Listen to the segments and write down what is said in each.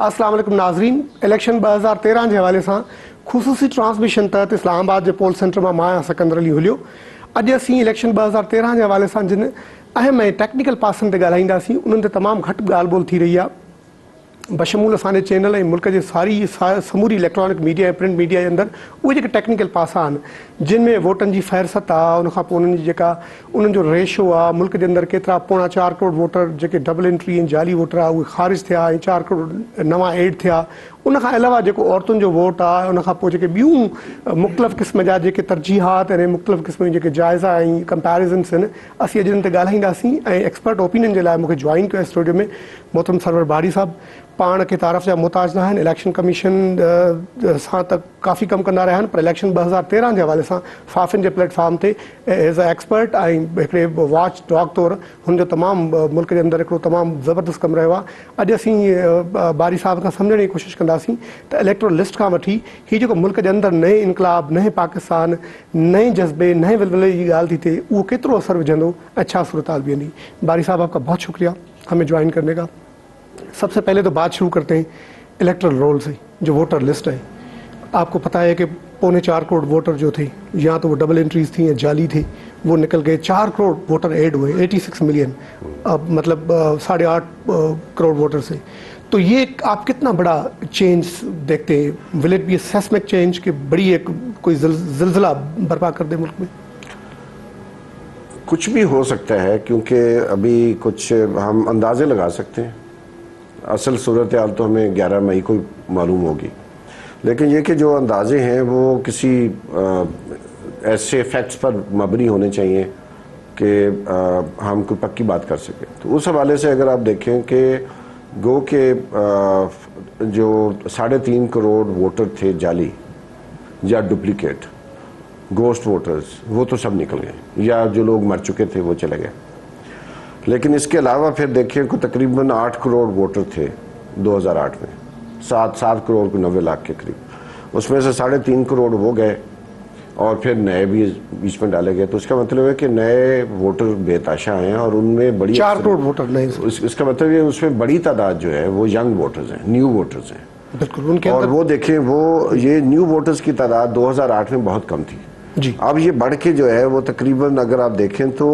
अस्सलाम वालेकुम नाज़रीन। इलेक्शन 2013 के हवाले से खुसूसी ट्रांसमिशन तहत इस्लामाबाद के पोल सेंटर में मां सिकंदर अली हुलियो। अॼु असीं इलेक्शन 2013 के हवाले से जिन अहम ऐं टेक्निकल पासन ते ॻाल्हाईंदासीं उन्हनि ते तमामु घटि ॻाल्हि ॿोल थी रही आहे। बशमूल असांजे चैनल ऐं मुल्क जे समूरी इलेक्ट्रॉनिक मीडिया ऐं प्रिंट मीडिया जे अंदरि उहे जेके टेक्निकल पासा आहिनि जिन में वोटनि जी फ़हरिस्त आहे, उनखां पोइ उन्हनि जी जेका उन्हनि जो रेशो आहे, मुल्क जे अंदरि केतिरा 4.25 करोड़ वोटर जेके डबल एंट्री ऐं जाली वोटर आहे उहे ख़ारिज थिया ऐं 4 करोड़ नवां एड थिया। उनखां अलावा जेको औरतुनि जो वोट आहे, उनखां पोइ जेके ॿियूं मुख़्तलिफ़ क़िस्म जा जेके तरजीहात ऐं मुख़्तलिफ़ क़िस्म जी जेके जाइज़ा ऐं कंपैरिज़न्स आहिनि असीं अॼु हिन ते ॻाल्हाईंदासीं। ऐं एक्सपर्ट ओपिनियन जे लाइ मूंखे जॉइन कयो स्टूडियो में मोहतरम सरवर बारी साहब। पाण के तारफ़ जा मुताज न आहिनि, इलेक्शन कमीशन सां त काफ़ी कमु कंदा रहिया आहिनि, पर इलेक्शन 2013 जे हवाले सां फाफिन जे प्लेटफॉर्म ते एज़ अ एक्सपर्ट ऐं हिकिड़े वॉच डॉग तौरु हुनजो तमामु मुल्क जे अंदरि हिकिड़ो तमामु ज़बरदस्त कमु रहियो आहे। अॼु असीं बारी साहब खां सम्झण जी कोशिशि कंदासीं त इलेक्टोरल लिस्ट खां वठी हीउ जेको मुल्क जे अंदरि नए इनकलाब, नए पाकिस्तान, नए जज़्बे, नए विलवले जी ॻाल्हि थी थिए, उहो केतिरो असरु विझंदो ऐं छा सूरत हाल बीहंदी। बारी साहब आपका बहुत शुक्रिया हमें ज्वाइन करने का। सबसे पहले तो बात शुरू करते हैं इलेक्टोरल रोल से। जो वोटर लिस्ट है, आपको पता है कि 4.25 करोड़ वोटर जो थे, या तो वो डबल एंट्रीज थी या जाली थे, वो निकल गए। 4 करोड़ वोटर ऐड हुए, 86 मिलियन, मतलब 8.5 करोड़ वोटर से। तो ये आप कितना बड़ा चेंज देखते हैं? Will it be seismic change कि बड़ी एक कोई जिलजिला बर्पा कर दे मुल्क में? कुछ भी हो सकता है, क्योंकि अभी कुछ हम अंदाजे लगा सकते हैं। असल सूरत हाल तो हमें 11 मई को मालूम होगी, लेकिन ये कि जो अंदाजे हैं वो किसी ऐसे फैक्ट्स पर मबनी होने चाहिए कि हम कोई पक्की बात कर सकें। तो उस हवाले से अगर आप देखें कि गो के जो 3.5 करोड़ वोटर थे जाली या डुप्लीकेट गोस्ट वोटर्स, वो तो सब निकल गए, या जो लोग मर चुके थे वो चले गए। लेकिन इसके अलावा फिर देखें कि तकरीबन 8 करोड़ वोटर थे 2008 में, 7 करोड़ को 90 लाख के करीब। उसमें से 3.5 करोड़ वो गए और फिर नए भी बीच में डाले गए। तो इसका मतलब है कि नए वोटर बेताशा हैं और उनमें बड़ी 4 करोड़ वोटर नए। इसका मतलब ये उसमें बड़ी तादाद जो है वो यंग वोटर्स हैं, न्यू वोटर्स हैं। बिल्कुल उनके और वो देखें वो ये न्यू वोटर्स की तादाद 2008 में बहुत कम थी जी। अब ये बढ़ के जो है वो तकरीबन अगर आप देखें तो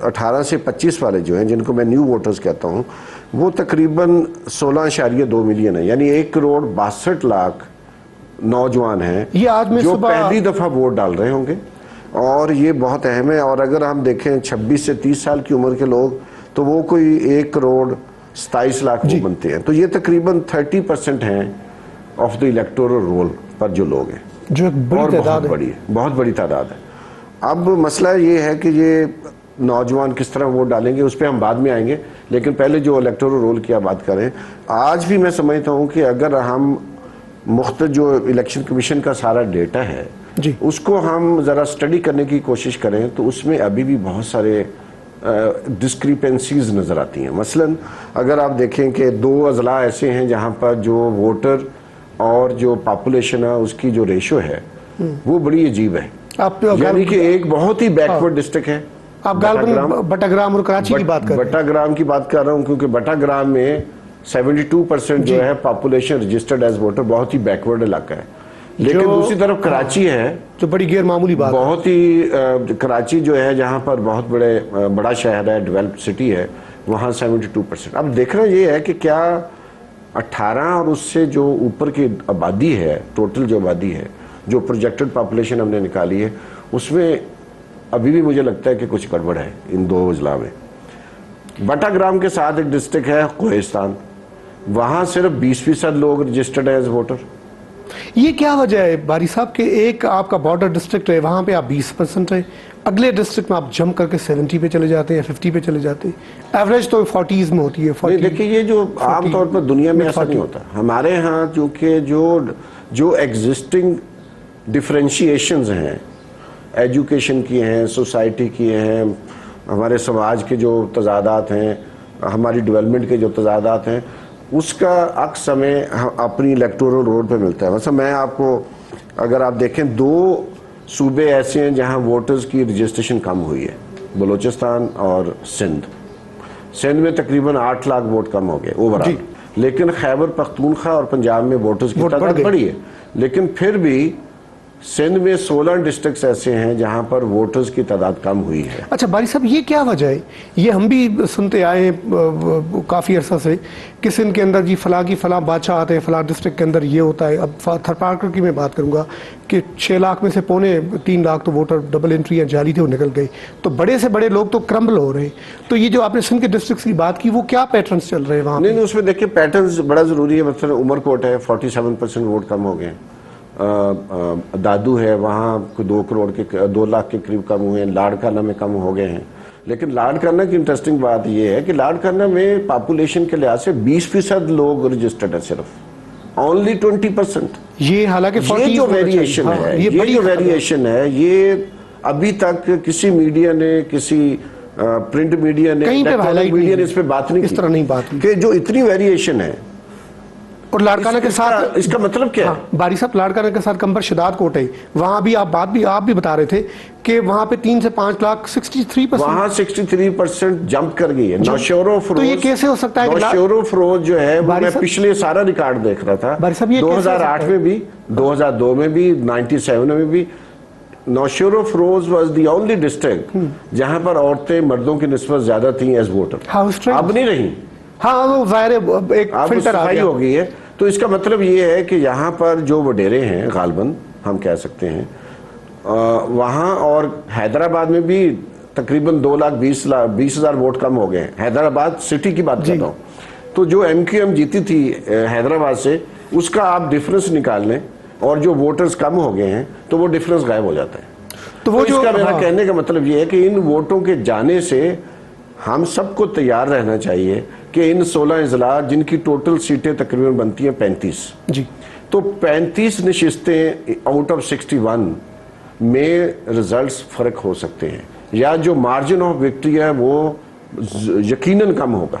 18 से 25 वाले जो हैं, जिनको मैं न्यू वोटर्स कहता हूँ, वो तकरीबन 16.2 मिलियन है, यानी 1 करोड़ 62 लाख नौजवान हैं ये आज में जो पहली दफ़ा वोट डाल रहे होंगे। और ये बहुत अहम है। और अगर हम देखें 26 से 30 साल की उम्र के लोग, तो वो कोई 1 करोड़ 27 लाख वो बनते हैं। तो ये तकरीबन 30% हैं ऑफ द इलेक्टोरल रोल पर जो लोग हैं, जो एक बड़ी तादाद है, बहुत बड़ी तादाद है। अब मसला ये है कि ये नौजवान किस तरह वोट डालेंगे, उस पर हम बाद में आएंगे। लेकिन पहले जो इलेक्टोरल रोल की आप बात करें, आज भी मैं समझता हूँ कि अगर हम मुख्तलिफ जो इलेक्शन कमीशन का सारा डेटा है जी, उसको हम ज़रा स्टडी करने की कोशिश करें, तो उसमें अभी भी बहुत सारे डिस्क्रिपेंसीज नज़र आती हैं। मसलन अगर आप देखें कि 2 अजला ऐसे हैं जहाँ पर जो वोटर और जो पॉपुलेशन है उसकी जो रेशो है वो बड़ी अजीब है। यानी कि एक बहुत ही बैकवर्ड डिस्ट्रिक्ट है, आप बटाग्राम और कराची की बात कर रहे हैं। बटाग्राम की बात कर रहा हूँ, क्योंकि बटाग्राम में 72% जो है पॉपुलेशन रजिस्टर्ड एज वोटर, बहुत ही बैकवर्ड इलाका है। लेकिन दूसरी तरफ कराची है जो बड़ी गैर मामूली बात, बहुत ही कराची जो है जहाँ पर बहुत बड़ा शहर है, डेवलप्ड सिटी है, वहाँ 72%। अब देखना ये है कि क्या 18 और उससे जो ऊपर की आबादी है, टोटल जो आबादी है, जो प्रोजेक्टेड पॉपुलेशन हमने निकाली है, उसमें अभी भी मुझे लगता है कि कुछ गड़बड़ है इन 2 अजला में। बटाग्राम के साथ एक डिस्ट्रिक्ट है कोहिस्तान, वहाँ सिर्फ 20% लोग रजिस्टर्ड है एज वोटर। ये क्या वजह है बारी साहब के? एक आपका बॉर्डर डिस्ट्रिक्ट है, वहाँ पे आप 20% है, अगले डिस्ट्रिक्ट में आप जंप करके 70 पे चले जाते हैं या 50 पे चले जाते हैं। एवरेज तो 40s में होती है। 40 देखिए ये जो आमतौर पर दुनिया में ऐसा नहीं होता, हमारे यहाँ चूँकि जो एग्जिस्टिंग डिफ्रेंशिएशंस हैं, एजुकेशन की हैं, सोसाइटी की हैं, हमारे समाज के जो तजादात हैं, हमारी डेवलपमेंट के जो तजादात हैं, उसका अक्स हमें अपनी इलेक्टोरल रोड पे मिलता है। मतलब मैं आपको अगर आप देखें 2 सूबे ऐसे हैं जहां वोटर्स की रजिस्ट्रेशन कम हुई है, बलूचिस्तान और सिंध। सिंध में तकरीबन 8 लाख वोट कम हो गए ओवरऑल, لیکن خیبر پختونخوا اور پنجاب میں ووٹرز کی تعداد بڑی ہے، لیکن پھر بھی سندھ میں 16 ڈسٹرکٹس ایسے ہیں جہاں پر ووٹرز کی تعداد کم ہوئی ہے۔ اچھا باری صاحب، یہ کیا وجہ ہے؟ یہ ہم بھی سنتے آئے ہیں کافی عرصہ سے کہ سندھ کے اندر جی فلاں کی فلاں بادشاہ آتے ہیں، فلاں ڈسٹرکٹ کے اندر یہ ہوتا ہے۔ اب تھرپارکر کی میں بات کروں گا کہ 6 لاکھ میں سے 3.25 لاکھ تو ووٹر ڈبل انٹری یا جعلی تھے، وہ نکل گئے، تو بڑے سے بڑے لوگ تو کرمبل ہو رہے ہیں۔ تو یہ جو آپ نے سندھ کے ڈسٹرکٹس کی بات کی، وہ کیا پیٹرنز چل رہے ہیں وہاں؟ نہیں، اس میں دیکھیں پیٹرنز بڑا ضروری ہے۔ مثلا عمرکوٹ ہے، 47% ووٹ کم ہو گئے ہیں۔ دادو ہے، وہاں 2 لاکھ کے قریب کم ہوئے ہیں۔ لاڑکانہ میں کم ہو گئے ہیں، لیکن لاڑکانہ کی انٹرسٹنگ بات یہ ہے کہ لاڑکانہ میں پاپولیشن کے لحاظ سے 20% لوگ رجسٹرڈ ہیں، صرف اونلی 20%۔ یہ حالانکہ یہ جو ویریشن ہے، یہ جو ویریشن ہے، یہ ابھی تک کسی میڈیا نے، کسی پرنٹ میڈیا نے، الیکٹرانک میڈیا نے اس پہ بات نہیں کی، اس طرح نہیں بات کی کہ جو اتنی ویریشن ہے۔ اور لاڑکانہ کے ساتھ اس کا مطلب کیا ہے؟ باری صاحب، لاڑکانہ کے ساتھ کمبر شداد کوٹ ہے، وہاں بھی آپ بھی بتا رہے تھے کہ وہاں پہ 3 سے 5 لاکھ 63%، وہاں 63% جمپ کر گئی ہے۔ نوشور و فروز، تو یہ کیسے ہو سکتا ہے؟ نوشور و فروز جو ہے وہ میں پچھلے سارا ریکارڈ دیکھ رہا تھا، 2008 میں بھی، 2002 میں بھی، 97 میں بھی۔ نوشور و Feroz was the only district جہاں پر عورتیں مردوں کی نسبت زیادہ تھیں ایز ووٹر، اب نہیں رہی۔ ہاں، وہ ظاہر ایک فلٹر آ ہو گئی ہے۔ تو اس کا مطلب یہ ہے کہ یہاں پر جو وڈیرے ہیں غالباً ہم کہہ سکتے ہیں، وہاں اور حیدرآباد میں بھی تقریباً 2,20,000 ووٹ کم ہو گئے ہیں۔ حیدرآباد سٹی کی بات کرتا ہوں، تو جو MQM جیتی تھی حیدرآباد سے، اس کا آپ ڈیفرنس نکال لیں اور جو ووٹرز کم ہو گئے ہیں تو وہ ڈیفرنس غائب ہو جاتا ہے۔ تو اس کا میرا کہنے کا مطلب یہ ہے کہ ان ووٹوں کے جانے سے ہم سب کو تیار رہنا چاہیے کہ ان 16 اضلاع جن کی ٹوٹل سیٹیں تقریباً بنتی ہیں 35، جی، تو 35 نشستیں آؤٹ آف 61 میں رزلٹس فرق ہو سکتے ہیں، یا جو مارجن آف وکٹری ہے وہ یقیناً کم ہوگا۔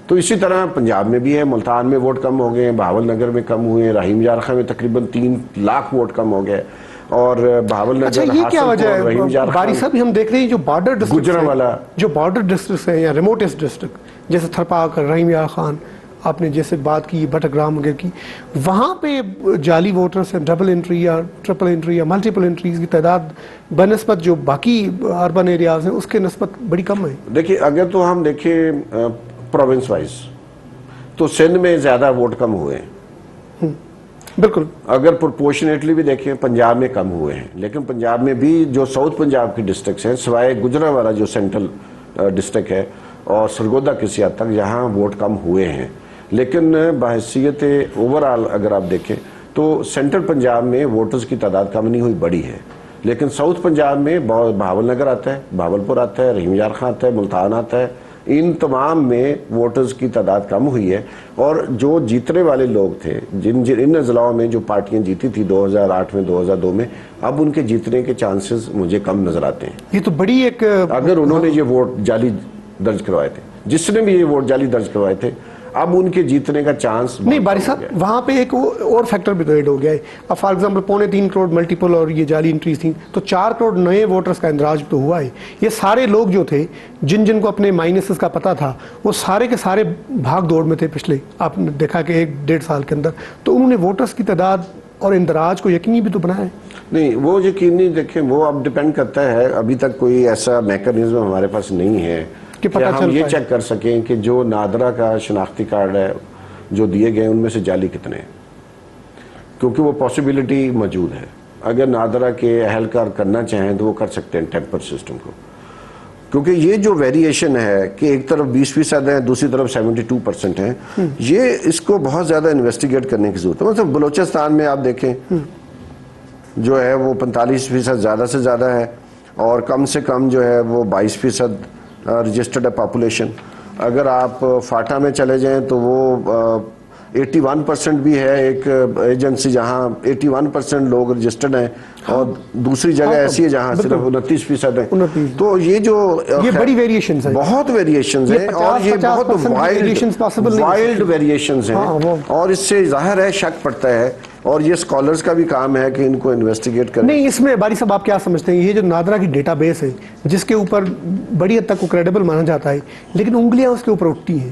تو اسی طرح پنجاب میں بھی ہے، ملتان میں ووٹ کم ہو گئے ہیں، بہاول نگر میں کم ہوئے ہیں، رحیم یارخان میں تقریباً 3 لاکھ ووٹ کم ہو گئے، اور بہاول نگر، اچھا یہ کیا وجہ ہے باری صاحب؟ ہم دیکھ رہے ہیں جو بارڈر ڈسٹرکٹس ہیں یا ریموٹسٹ ڈسٹرکٹ جیسے تھرپارکر، رحیم یار خان، آپ نے جیسے بات کی بٹگرام وغیرہ کی، وہاں پہ جعلی ووٹرز ہیں، ڈبل انٹری یا ٹرپل انٹری یا ملٹیپل انٹریز کی تعداد بنسبت جو باقی اربن ایریاز ہیں اس کے نسبت بڑی کم ہے۔ دیکھیے، اگر تو ہم دیکھیں پروونس وائز تو سندھ میں زیادہ ووٹ کم ہوئے ہیں، بالکل۔ اگر پرپورشنیٹلی بھی دیکھیں پنجاب میں کم ہوئے ہیں، لیکن پنجاب میں بھی جو ساؤتھ پنجاب کی ڈسٹرکٹس ہیں، سوائے گجرانوالہ جو سینٹرل ڈسٹرکٹ ہے اور سرگودا کسی حد تک، جہاں ووٹ کم ہوئے ہیں، لیکن بحیثیت اوورآل اگر آپ دیکھیں تو سینٹرل پنجاب میں ووٹرز کی تعداد کم نہیں ہوئی، بڑی ہے، لیکن ساؤتھ پنجاب میں بہاول نگر آتا ہے، بہاولپور آتا ہے، رحیم یار خان آتا ہے، ملتان آتا ہے، ان تمام میں ووٹرز کی تعداد کم ہوئی ہے۔ اور جو جیتنے والے لوگ تھے، ان اضلاعوں میں جو پارٹیاں جیتی تھی 2008 میں، 2002 میں، اب ان کے جیتنے کے چانسز مجھے کم نظر آتے ہیں۔ یہ تو بڑی ایک، اگر انہوں نے یہ ووٹ جعلی درج کروائے تھے، جس نے بھی یہ ووٹ جعلی درج کروائے تھے، اب ان کے جیتنے کا چانس نہیں باری صاحب، وہاں پہ ایک اور فیکٹر بھی ایڈ ہو گیا ہے۔ اب فار ایگزامپل 3.25 کروڑ ملٹیپل اور یہ جعلی انٹریز تھیں، تو 4 کروڑ نئے ووٹرز کا اندراج تو ہوا ہے۔ یہ سارے لوگ جو تھے جن کو اپنے مائنسز کا پتہ تھا، وہ سارے کے سارے بھاگ دوڑ میں تھے پچھلے، آپ نے دیکھا کہ 1.5 سال کے اندر، تو انہوں نے ووٹرز کی تعداد اور اندراج کو یقینی بھی تو بنایا ہے۔ نہیں، وہ یقینی دیکھیں، وہ اب ڈیپینڈ کرتا ہے، ابھی تک کوئی ایسا میکانزم ہمارے پاس نہیں ہے کہ ہم یہ چیک کر سکیں کہ جو نادرا کا شناختی کارڈ ہے جو دیے گئے ان میں سے جعلی کتنے ہیں، کیونکہ وہ پاسبلٹی موجود ہے۔ اگر نادرا کے اہلکار کرنا چاہیں تو وہ کر سکتے ہیں ٹیمپر سسٹم کو، کیونکہ یہ جو ویریشن ہے کہ ایک طرف 20% ہے، دوسری طرف 72% ہے، یہ اس کو بہت زیادہ انویسٹیگیٹ کرنے کی ضرورت ہے۔ مطلب بلوچستان میں آپ دیکھیں جو ہے وہ 45% زیادہ سے زیادہ ہے، اور کم سے کم جو ہے وہ 22% رجسٹرڈ ہے پاپولیشن۔ اگر آپ فاٹا میں چلے جائیں تو وہ 81% بھی ہے، ایک ایجنسی جہاں 81% لوگ رجسٹرڈ ہیں، اور دوسری جگہ ایسی ہے جہاں صرف 29% ہیں۔ تو یہ جو بڑی ویریشنز ہیں، بہت ویریشنز ہیں، اور یہ بہت وائلڈ ویریشنز ہیں، اور اس سے ظاہر ہے شک پڑتا ہے، اور یہ اسکالرز کا بھی کام ہے کہ ان کو انویسٹیگیٹ کریں۔ نہیں، اس میں باری صاحب آپ کیا سمجھتے ہیں، یہ جو نادرا کی ڈیٹا بیس ہے جس کے اوپر بڑی حد تک وہ کریڈیبل مانا جاتا ہے، لیکن انگلیاں اس کے اوپر اٹھتی ہیں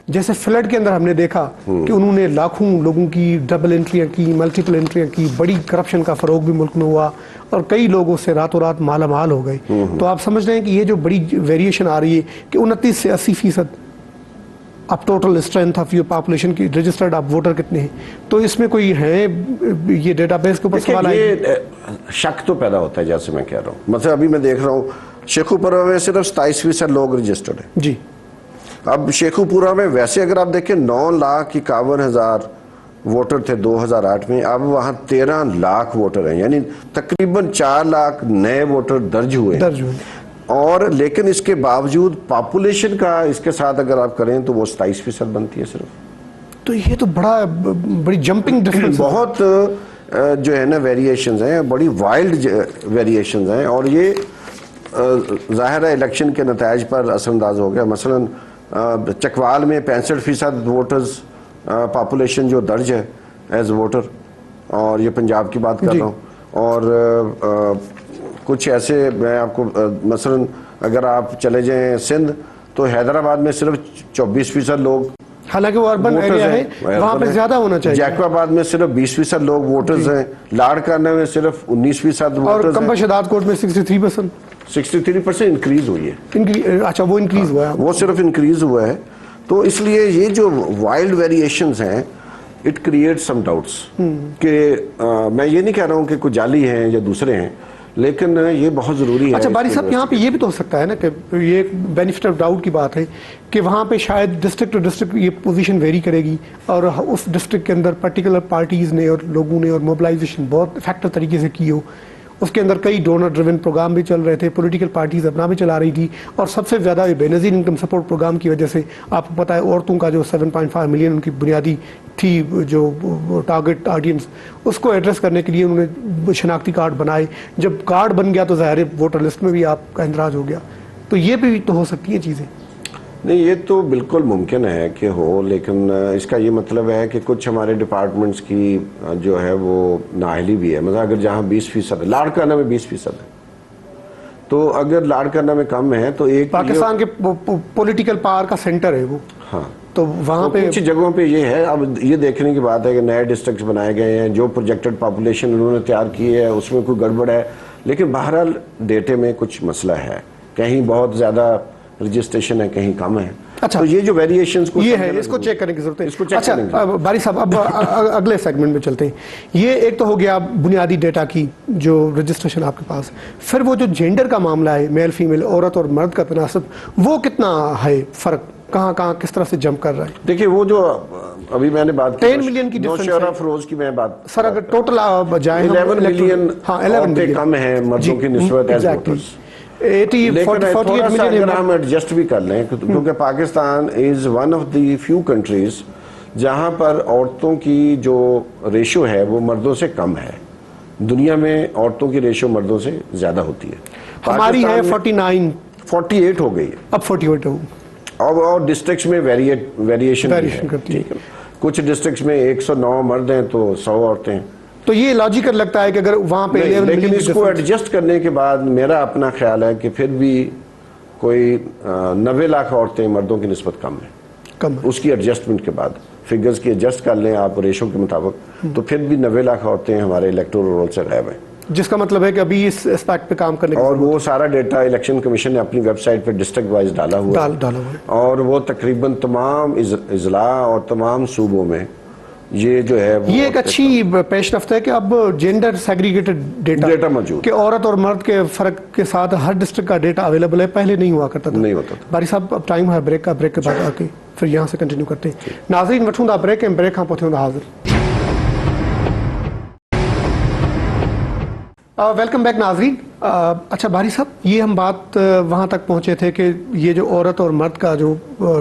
جیسے فلڈ کے اندر ہم نے دیکھا کہ انہوں نے لاکھوں لوگوں کی ڈبل انٹریاں کی، ملٹیپل انٹریاں کی، بڑی کرپشن کا فروغ بھی ملک میں ہوا اور کئی لوگ اس سے راتوں رات مالا مال ہو گئے. تو آپ سمجھ رہے ہیں کہ یہ جو بڑی ویریشن آ رہی ہے کہ 29 سے 80% اب total strength of your population کی رجسٹرڈ آپ ووٹر کتنے ہیں، تو اس میں کوئی ہے یہ ڈیٹا بیس کے اوپر سوال آئے؟ یہ شک تو پیدا ہوتا ہے، جیسے میں کہہ رہا ہوں. مثلا ابھی میں دیکھ رہا ہوں شیخوپورہ میں صرف 27% لوگ رجسٹرڈ ہیں. جی. اب شیخوپورہ میں ویسے اگر آپ دیکھیں 9,51,000 ووٹر تھے 2008 میں، اب وہاں 13 لاکھ ووٹر ہیں، یعنی تقریباً 4 لاکھ نئے ووٹر درج ہوئے. اور لیکن اس کے باوجود پاپولیشن کا اس کے ساتھ اگر آپ کریں تو وہ 27% بنتی ہے صرف. تو یہ تو بڑی جمپنگ ڈفرنس، بہت جو ہے نا ویریشنز ہیں، بڑی وائلڈ ویریشنز ہیں، اور یہ ظاہر ہے الیکشن کے نتائج پر اثر انداز ہو گیا. مثلاً چکوال میں 65% ووٹرز پاپولیشن جو درج ہے ایز ووٹر، اور یہ پنجاب کی بات کر رہا ہوں. اور کچھ ایسے میں آپ کو مثلاً اگر آپ چلے جائیں سندھ تو حیدرآباد میں صرف 24% لوگ، حالانکہ وہ اربن ایریا ہے وہاں پہ زیادہ ہونا چاہیے. جیکو آباد میں صرف 20% لوگ ووٹرز ہیں، لاڑکانہ میں صرف 19% اور ووٹرز ہیں، کمبا شداد کوٹ میں 63%. 63% انکریز ہوئی ہے. اچھا وہ انکریز ہوا ہے، وہ صرف انکریز ہوا ہے. تو اس لیے یہ جو وائلڈ ویریشنز ہیں اٹ کریٹ سم ڈاؤٹس کہ میں یہ نہیں کہہ رہا ہوں کہ کچھ جعلی ہیں یا دوسرے ہیں، لیکن یہ بہت ضروری ہے. اچھا باری صاحب یہاں پہ یہ بھی تو ہو سکتا ہے نا کہ یہ ایک بینیفٹ آف ڈاؤٹ کی بات ہے کہ وہاں پہ شاید ڈسٹرکٹ ٹو ڈسٹرکٹ یہ پوزیشن ویری کرے گی، اور اس ڈسٹرکٹ کے اندر پرٹیکولر پارٹیز نے اور لوگوں نے اور موبلائزیشن بہت افیکٹو طریقے سے کی ہو. اس کے اندر کئی ڈونر ڈریون پروگرام بھی چل رہے تھے، پولیٹیکل پارٹیز اپنا بھی چلا رہی تھی، اور سب سے زیادہ بے نظیر انکم سپورٹ پروگرام کی وجہ سے آپ کو پتہ ہے عورتوں کا جو 7.5 ملین ان کی بنیادی تھی جو ٹارگٹ آڈینس، اس کو ایڈریس کرنے کے لیے انہوں نے شناختی کارڈ بنائے. جب کارڈ بن گیا تو ظاہر ووٹر لسٹ میں بھی آپ کا اندراج ہو گیا. تو یہ بھی تو ہو سکتی ہیں چیزیں. نہیں، یہ تو بالکل ممکن ہے کہ ہو، لیکن اس کا یہ مطلب ہے کہ کچھ ہمارے ڈپارٹمنٹس کی جو ہے وہ نااہلی بھی ہے. مثلا اگر جہاں 20% ہے، لاڑکانہ میں 20% ہے، تو اگر لاڑکانہ میں کم ہے تو ایک پاکستان کے پولیٹیکل پاور کا سینٹر ہے وہ، ہاں، تو وہاں پہ کچھ جگہوں پہ یہ ہے. اب یہ دیکھنے کی بات ہے کہ نئے ڈسٹرکٹس بنائے گئے ہیں، جو پروجیکٹڈ پاپولیشن انہوں نے تیار کی ہے اس میں کوئی گڑبڑ ہے، لیکن بہرحال ڈیٹے میں کچھ مسئلہ ہے، کہیں بہت زیادہ رجسٹریشن ہے، کہیں کم ہے. اچھا، تو یہ جو ویریشنز کو یہ ہے، اس کو چیک کرنے کی ضرورت ہے. اس کو چیک اچھا کریں گے. باری صاحب اب اگلے سیگمنٹ میں چلتے ہیں. یہ ایک تو ہو گیا بنیادی ڈیٹا کی جو رجسٹریشن آپ کے پاس، پھر وہ جو جینڈر کا معاملہ ہے، میل فیمیل، عورت اور مرد کا تناسب، وہ کتنا ہے فرق، کہاں کہاں کس طرح سے جمپ کر رہا ہے؟ دیکھیے وہ جو ابھی میں نے بات کی 10 ملین کی ڈفرنس ہے. فروز کی میں بات سر اگر ٹوٹل جائیں 11 ملین عورتیں کم ہیں مردوں کی نسبت ایز ووٹرز. لیکن تھوڑا سا اگر ہم ایڈجسٹ بھی کر لیں، کیونکہ Pakistan is one of the few countries جہاں پر عورتوں کی جو ریشو ہے وہ مردوں سے کم ہے. دنیا میں عورتوں کی ریشو مردوں سے زیادہ ہوتی ہے. ہماری ہے 48 ہو گئی ہے، اب 48 ہو. اور ڈسٹرکٹس میں ویریشن کرتی ہے. کچھ ڈسٹرکٹس میں 109 مرد ہیں تو 100 عورتیں ہیں. تو یہ لاجیکل لگتا ہے کہ اگر وہاں پہ لیکن اس کو ایڈجسٹ کرنے کے بعد میرا اپنا خیال ہے کہ پھر بھی کوئی 90 لاکھ عورتیں مردوں کی نسبت کم ہیں. اس کی ایڈجسٹمنٹ کے بعد فگرز کی ایڈجسٹ کر لیں آپ ریشو کے مطابق، تو پھر بھی 90 لاکھ عورتیں ہمارے الیکٹورل رول سے غائب ہیں. جس کا مطلب ہے کہ ابھی اس اسپیکٹ پہ کام کرنے اور وہ سارا ڈیٹا الیکشن کمیشن نے اپنی ویب سائٹ پہ ڈسٹرکٹ وائز ڈالا ہوا ہے، اور وہ تقریباً تمام اضلاع اور تمام صوبوں میں یہ جو ہے یہ ایک اچھی پیش رفت ہے کہ اب جینڈر سیگریگیٹڈ ڈیٹا موجود کہ عورت اور مرد کے فرق کے ساتھ ہر ڈسٹرکٹ کا ڈیٹا اویلیبل ہے. پہلے نہیں ہوا کرتا تھا. نہیں ہوتا تھا. باری صاحب اب ٹائم ہے بریک کا، بریک کے بعد آ کے پھر یہاں سے کنٹینیو کرتے ہیں. ناظرین وٹھوں دا بریک، بریک ہاں پہنچوں دا حاضر. ویلکم بیک ناظرین. اچھا باری صاحب، یہ ہم بات وہاں تک پہنچے تھے کہ یہ جو عورت اور مرد کا جو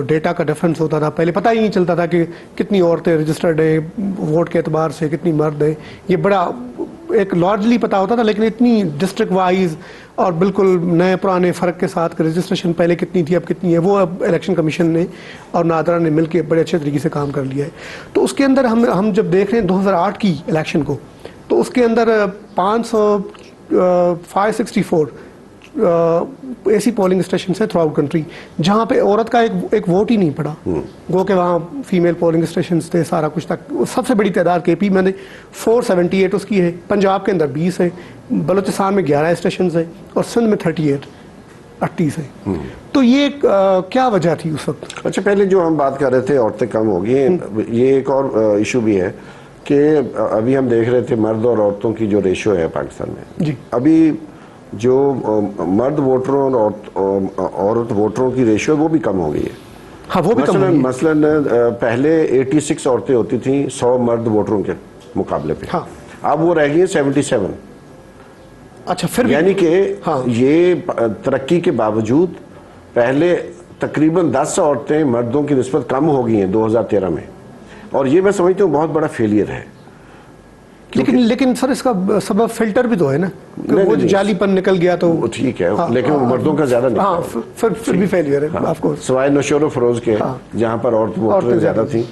ڈیٹا کا ڈفرنس ہوتا تھا، پہلے پتہ ہی نہیں چلتا تھا کہ کتنی عورتیں رجسٹرڈ ہیں ووٹ کے اعتبار سے، کتنی مرد ہیں. یہ بڑا ایک لارجلی پتہ ہوتا تھا، لیکن اتنی ڈسٹرکٹ وائز اور بالکل نئے پرانے فرق کے ساتھ کہ رجسٹریشن پہلے کتنی تھی اب کتنی ہے، وہ اب الیکشن کمیشن نے اور نادرا نے مل کے بڑے اچھے طریقے سے کام کر لیا ہے. تو اس کے اندر ہم جب دیکھ رہے ہیں 2008 کی الیکشن کو، تو اس کے اندر 564 ऐसी पोलिंग स्टेशन है थ्रू आउट कंट्री जहाँ पे औरत का एक वोट ही नहीं पड़ा। गो के वहाँ फीमेल पोलिंग स्टेशन थे सारा कुछ तक। सबसे बड़ी तादाद केपी में 478 उसकी है, पंजाब के अंदर 20 है, बलूचिस्तान में 11 स्टेशन है और सिंध में 38 है। तो ये क्या वजह थी उस वक्त? अच्छा, पहले जो हम बात कर रहे थे औरतें कम होगी, ये एक और इशू भी है कि अभी हम देख रहे थे मर्द और औरतों की जो रेशियो है पाकिस्तान में जी। अभी जो मर्द वोटरों और औरत वोटरों की रेशियो वो भी कम हो गई है। हाँ, वो भी कम हो गई। मसलन पहले 86 औरतें होती थी 100 मर्द वोटरों के मुकाबले पे। हाँ। अब वो रह गई है 77। अच्छा, फिर यानी कि हाँ। ये तरक्की के बावजूद पहले तकरीबन 10 औरतें मर्दों की निस्बत कम हो गई हैं 2013 में, और ये मैं समझता हूँ बहुत बड़ा फेलियर है। लेकिन सर इसका सबब फिल्टर भी तो है ना कि वो जालीपन निकल गया तो वो ठीक है। हाँ, लेकिन वो मर्दों का ज्यादा हाँ, निकला। फिर भी फेलियर है आपको, सवाए नशोर फरोज के जहाँ पर औरत वोटर ज्यादा थी।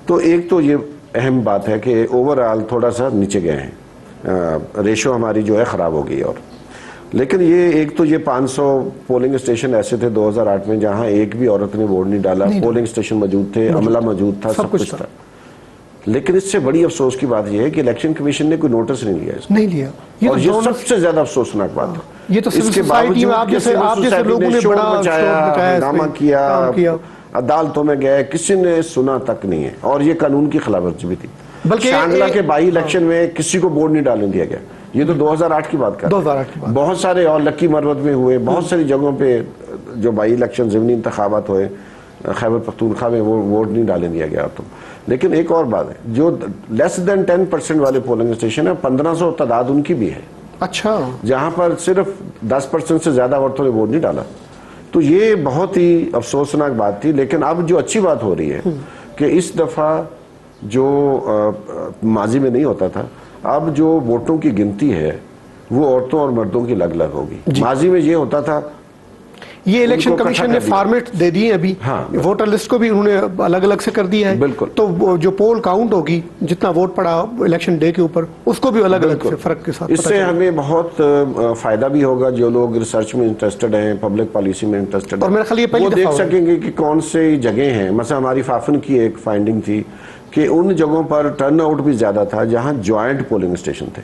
तो एक तो ये अहम बात है कि ओवरऑल थोड़ा सा नीचे गए हैं, रेशो हमारी जो है खराब हो गई। और लेकिन ये एक तो ये 500 पोलिंग स्टेशन ऐसे थे 2008 में जहाँ एक भी औरत ने वोट नहीं डाला। पोलिंग स्टेशन मौजूद थे, अमला मौजूद था, सब कुछ था। लेकिन इससे बड़ी अफसोस की बात यह है कि इलेक्शन कमीशन ने कोई नोटिस नहीं लिया इसका। नहीं लिया। और ये सबसे ज्यादा अफसोसनाक बात है। ये तो इसके बावजूद आप जैसे लोगों ने बड़ा हंगामा किया, अदालतों में गए, किसी ने सुना तक नहीं है। और ये कानून की खिलाफवर्जी भी थी। बल्कि शांडला के बाई इलेक्शन में किसी को वोट नहीं डालने दिया गया। ये तो 2008 की बात कर रहे हैं। बहुत सारे और लक्की मरवत में हुए, बहुत सारी जगहों पे जो बाई इलेक्शन ज़मीनी इंतखाबात हुए, खैबर पख्तूनख्वा में वो वोट नहीं डालने दिया गया। तो लेकिन एक और बात है, जो लेस देन 10% वाले पोलिंग स्टेशन है 1500 तादाद उनकी भी है। अच्छा, जहाँ पर सिर्फ 10% से ज्यादा औरतों ने वोट नहीं डाला। तो ये बहुत ही अफसोसनाक बात थी। लेकिन अब जो अच्छी बात हो रही है कि इस दफा जो माजी में नहीं होता था, अब जो वोटों की गिनती है वो औरतों और मर्दों की अलग अलग होगी। माजी में ये होता था, ये इलेक्शन कमीशन ने फॉर्मेट दे दिए अभी। हाँ, वोटर लिस्ट को भी उन्होंने अलग अलग से कर दिया है। बिल्कुल। तो जो पोल काउंट होगी, जितना वोट पड़ा इलेक्शन डे के ऊपर, उसको भी अलग अलग से फर्क के साथ। इससे हमें बहुत फायदा भी होगा। जो लोग रिसर्च में इंटरेस्टेड हैं, पब्लिक पॉलिसी में इंटरेस्टेड हैं, वो देख सकेंगे कि कौन से जगह हैं। मतलब हमारी फाफन की एक फाइंडिंग थी कि उन जगहों पर टर्न आउट भी ज्यादा था जहां ज्वाइंट पोलिंग स्टेशन थे।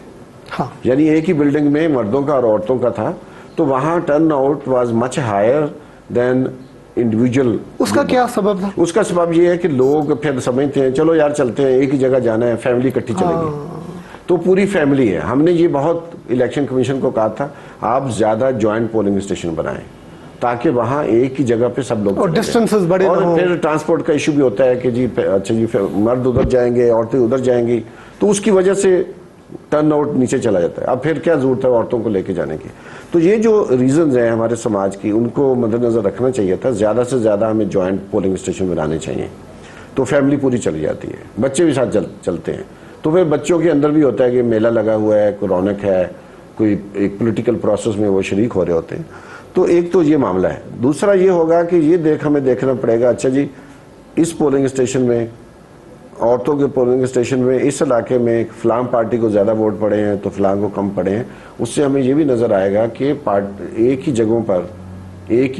हाँ। यानी एक ही बिल्डिंग में मर्दों का और औरतों का था, तो वहां turn out was much higher than individual. उसका क्या सबब था? उसका सबब ये है कि लोग फिर समझते हैं चलो यार चलते हैं, एक ही जगह जाना है, फैमिली इकट्ठी चलेगी। तो पूरी फैमिली है। हमने ये बहुत इलेक्शन कमीशन को कहा था, आप ज्यादा ज्वाइंट पोलिंग स्टेशन बनाएं ताकि वहां एक ही जगह पे सब लोग, और डिस्टेंसेस बड़े, और फिर ट्रांसपोर्ट का इशू भी होता है कि जी अच्छा जी मर्द उधर जाएंगे, औरतें उधर जाएंगी, तो उसकी वजह से टर्न आउट नीचे चला जाता है। अब फिर क्या जरूरत है औरतों को लेके जाने की? तो ये जो रीजंस हैं हमारे समाज की, उनको मद्देनजर रखना चाहिए था। ज्यादा से ज्यादा हमें ज्वाइंट पोलिंग स्टेशन बनाने चाहिए, तो फैमिली पूरी चली जाती है, बच्चे भी साथ चलते हैं। तो फिर बच्चों के अंदर भी होता है कि मेला लगा हुआ है, कोई रौनक है, कोई एक पॉलिटिकल प्रोसेस में वो शरीक हो रहे होते हैं। तो एक तो ये मामला है। दूसरा ये होगा कि ये हमें देखना पड़ेगा, अच्छा जी इस पोलिंग स्टेशन में, औरतों के पोलिंग स्टेशन में, इस इलाके में फलां पार्टी को ज़्यादा वोट पड़े हैं तो फलां को कम पड़े हैं। उससे हमें ये भी नज़र आएगा कि एक ही जगहों पर एक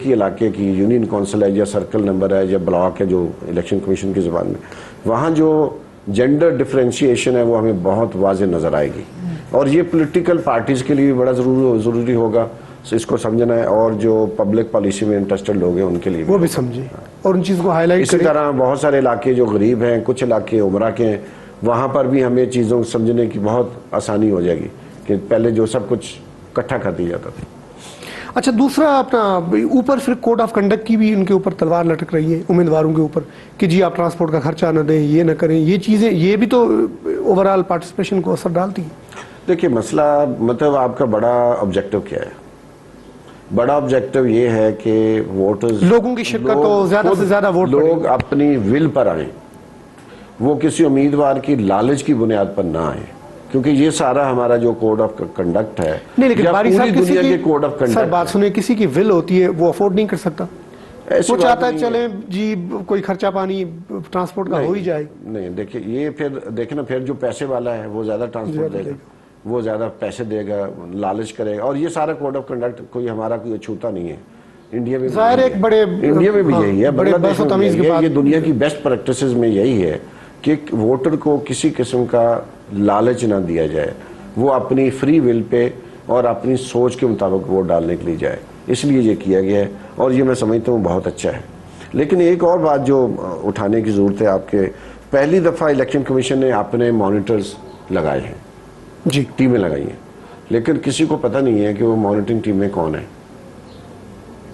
ही इलाके की यूनियन काउंसिल है या सर्कल नंबर है या ब्लॉक है, जो इलेक्शन कमीशन की ज़बान में, वहाँ जो जेंडर डिफ्रेंशिएशन है वो हमें बहुत वाज़ेह नज़र आएगी। और ये पॉलिटिकल पार्टीज़ के लिए भी बड़ा ज़रूरी होगा इसको समझना है, और जो पब्लिक पॉलिसी में इंटरेस्टेड लोग हैं उनके लिए वो भी समझे और उन चीज़ को हाईलाइट इसी तरह बहुत सारे इलाके जो गरीब हैं, कुछ इलाके उमरा के हैं, वहाँ पर भी हमें चीज़ों को समझने की बहुत आसानी हो जाएगी कि पहले जो सब कुछ इकट्ठा कर दिया जाता था। अच्छा, दूसरा अपना ऊपर फिर कोड ऑफ कंडक्ट की भी उनके ऊपर तलवार लटक रही है उम्मीदवारों के ऊपर कि जी आप ट्रांसपोर्ट का खर्चा न दें, ये न करें। ये चीज़ें, ये भी तो ओवरऑल पार्टिसिपेशन को असर डालती है। देखिए मसला, मतलब आपका बड़ा ऑब्जेक्टिव क्या है? बड़ा ऑब्जेक्टिव ये है कि वोटर्स, लोगों की शिरकत हो, ज्यादा से ज्यादा वोट लोग अपनी विल पर आए, वो किसी उम्मीदवार की लालच की बुनियाद पर ना आए। क्योंकि ये सारा हमारा जो कोड ऑफ कंडक्ट है, नहीं, लेकिन पूरी दुनिया के कोड ऑफ कंडक्ट, सर बात सुनिए, किसी की विल होती है वो अफोर्ड नहीं कर सकता। वो चाहता है चले जी कोई खर्चा पानी ट्रांसपोर्ट का हो ही जाए। नहीं, देखिए ये फिर देखना, फिर जो पैसे वाला है वो ज्यादा ट्रांसपोर्ट देगा, وہ زیادہ پیسے دے گا, لالچ کرے گا, اور یہ سارا کوڈ آف کنڈکٹ کوئی ہمارا کوئی اچھوتا نہیں ہے. انڈیا میں ظاہر ایک بڑے انڈیا میں بھی یہی ہے, بڑے بنگلہ دیش میں بھی تمیز یہی کے ہے. بعد یہ دنیا کی بیسٹ پریکٹسز میں یہی ہے کہ ووٹر کو کسی قسم کا لالچ نہ دیا جائے, وہ اپنی فری ول پہ اور اپنی سوچ کے مطابق ووٹ ڈالنے کے لیے جائے. اس لیے یہ کیا گیا ہے, اور یہ میں سمجھتا ہوں بہت اچھا ہے. لیکن ایک اور بات جو اٹھانے کی ضرورت ہے آپ کے, پہلی دفعہ الیکشن کمیشن نے اپنے مانیٹرز لگائے ہیں, جی ٹیمیں لگائی ہیں, لیکن کسی کو پتہ نہیں ہے کہ وہ مانیٹرنگ ٹیمیں کون ہیں.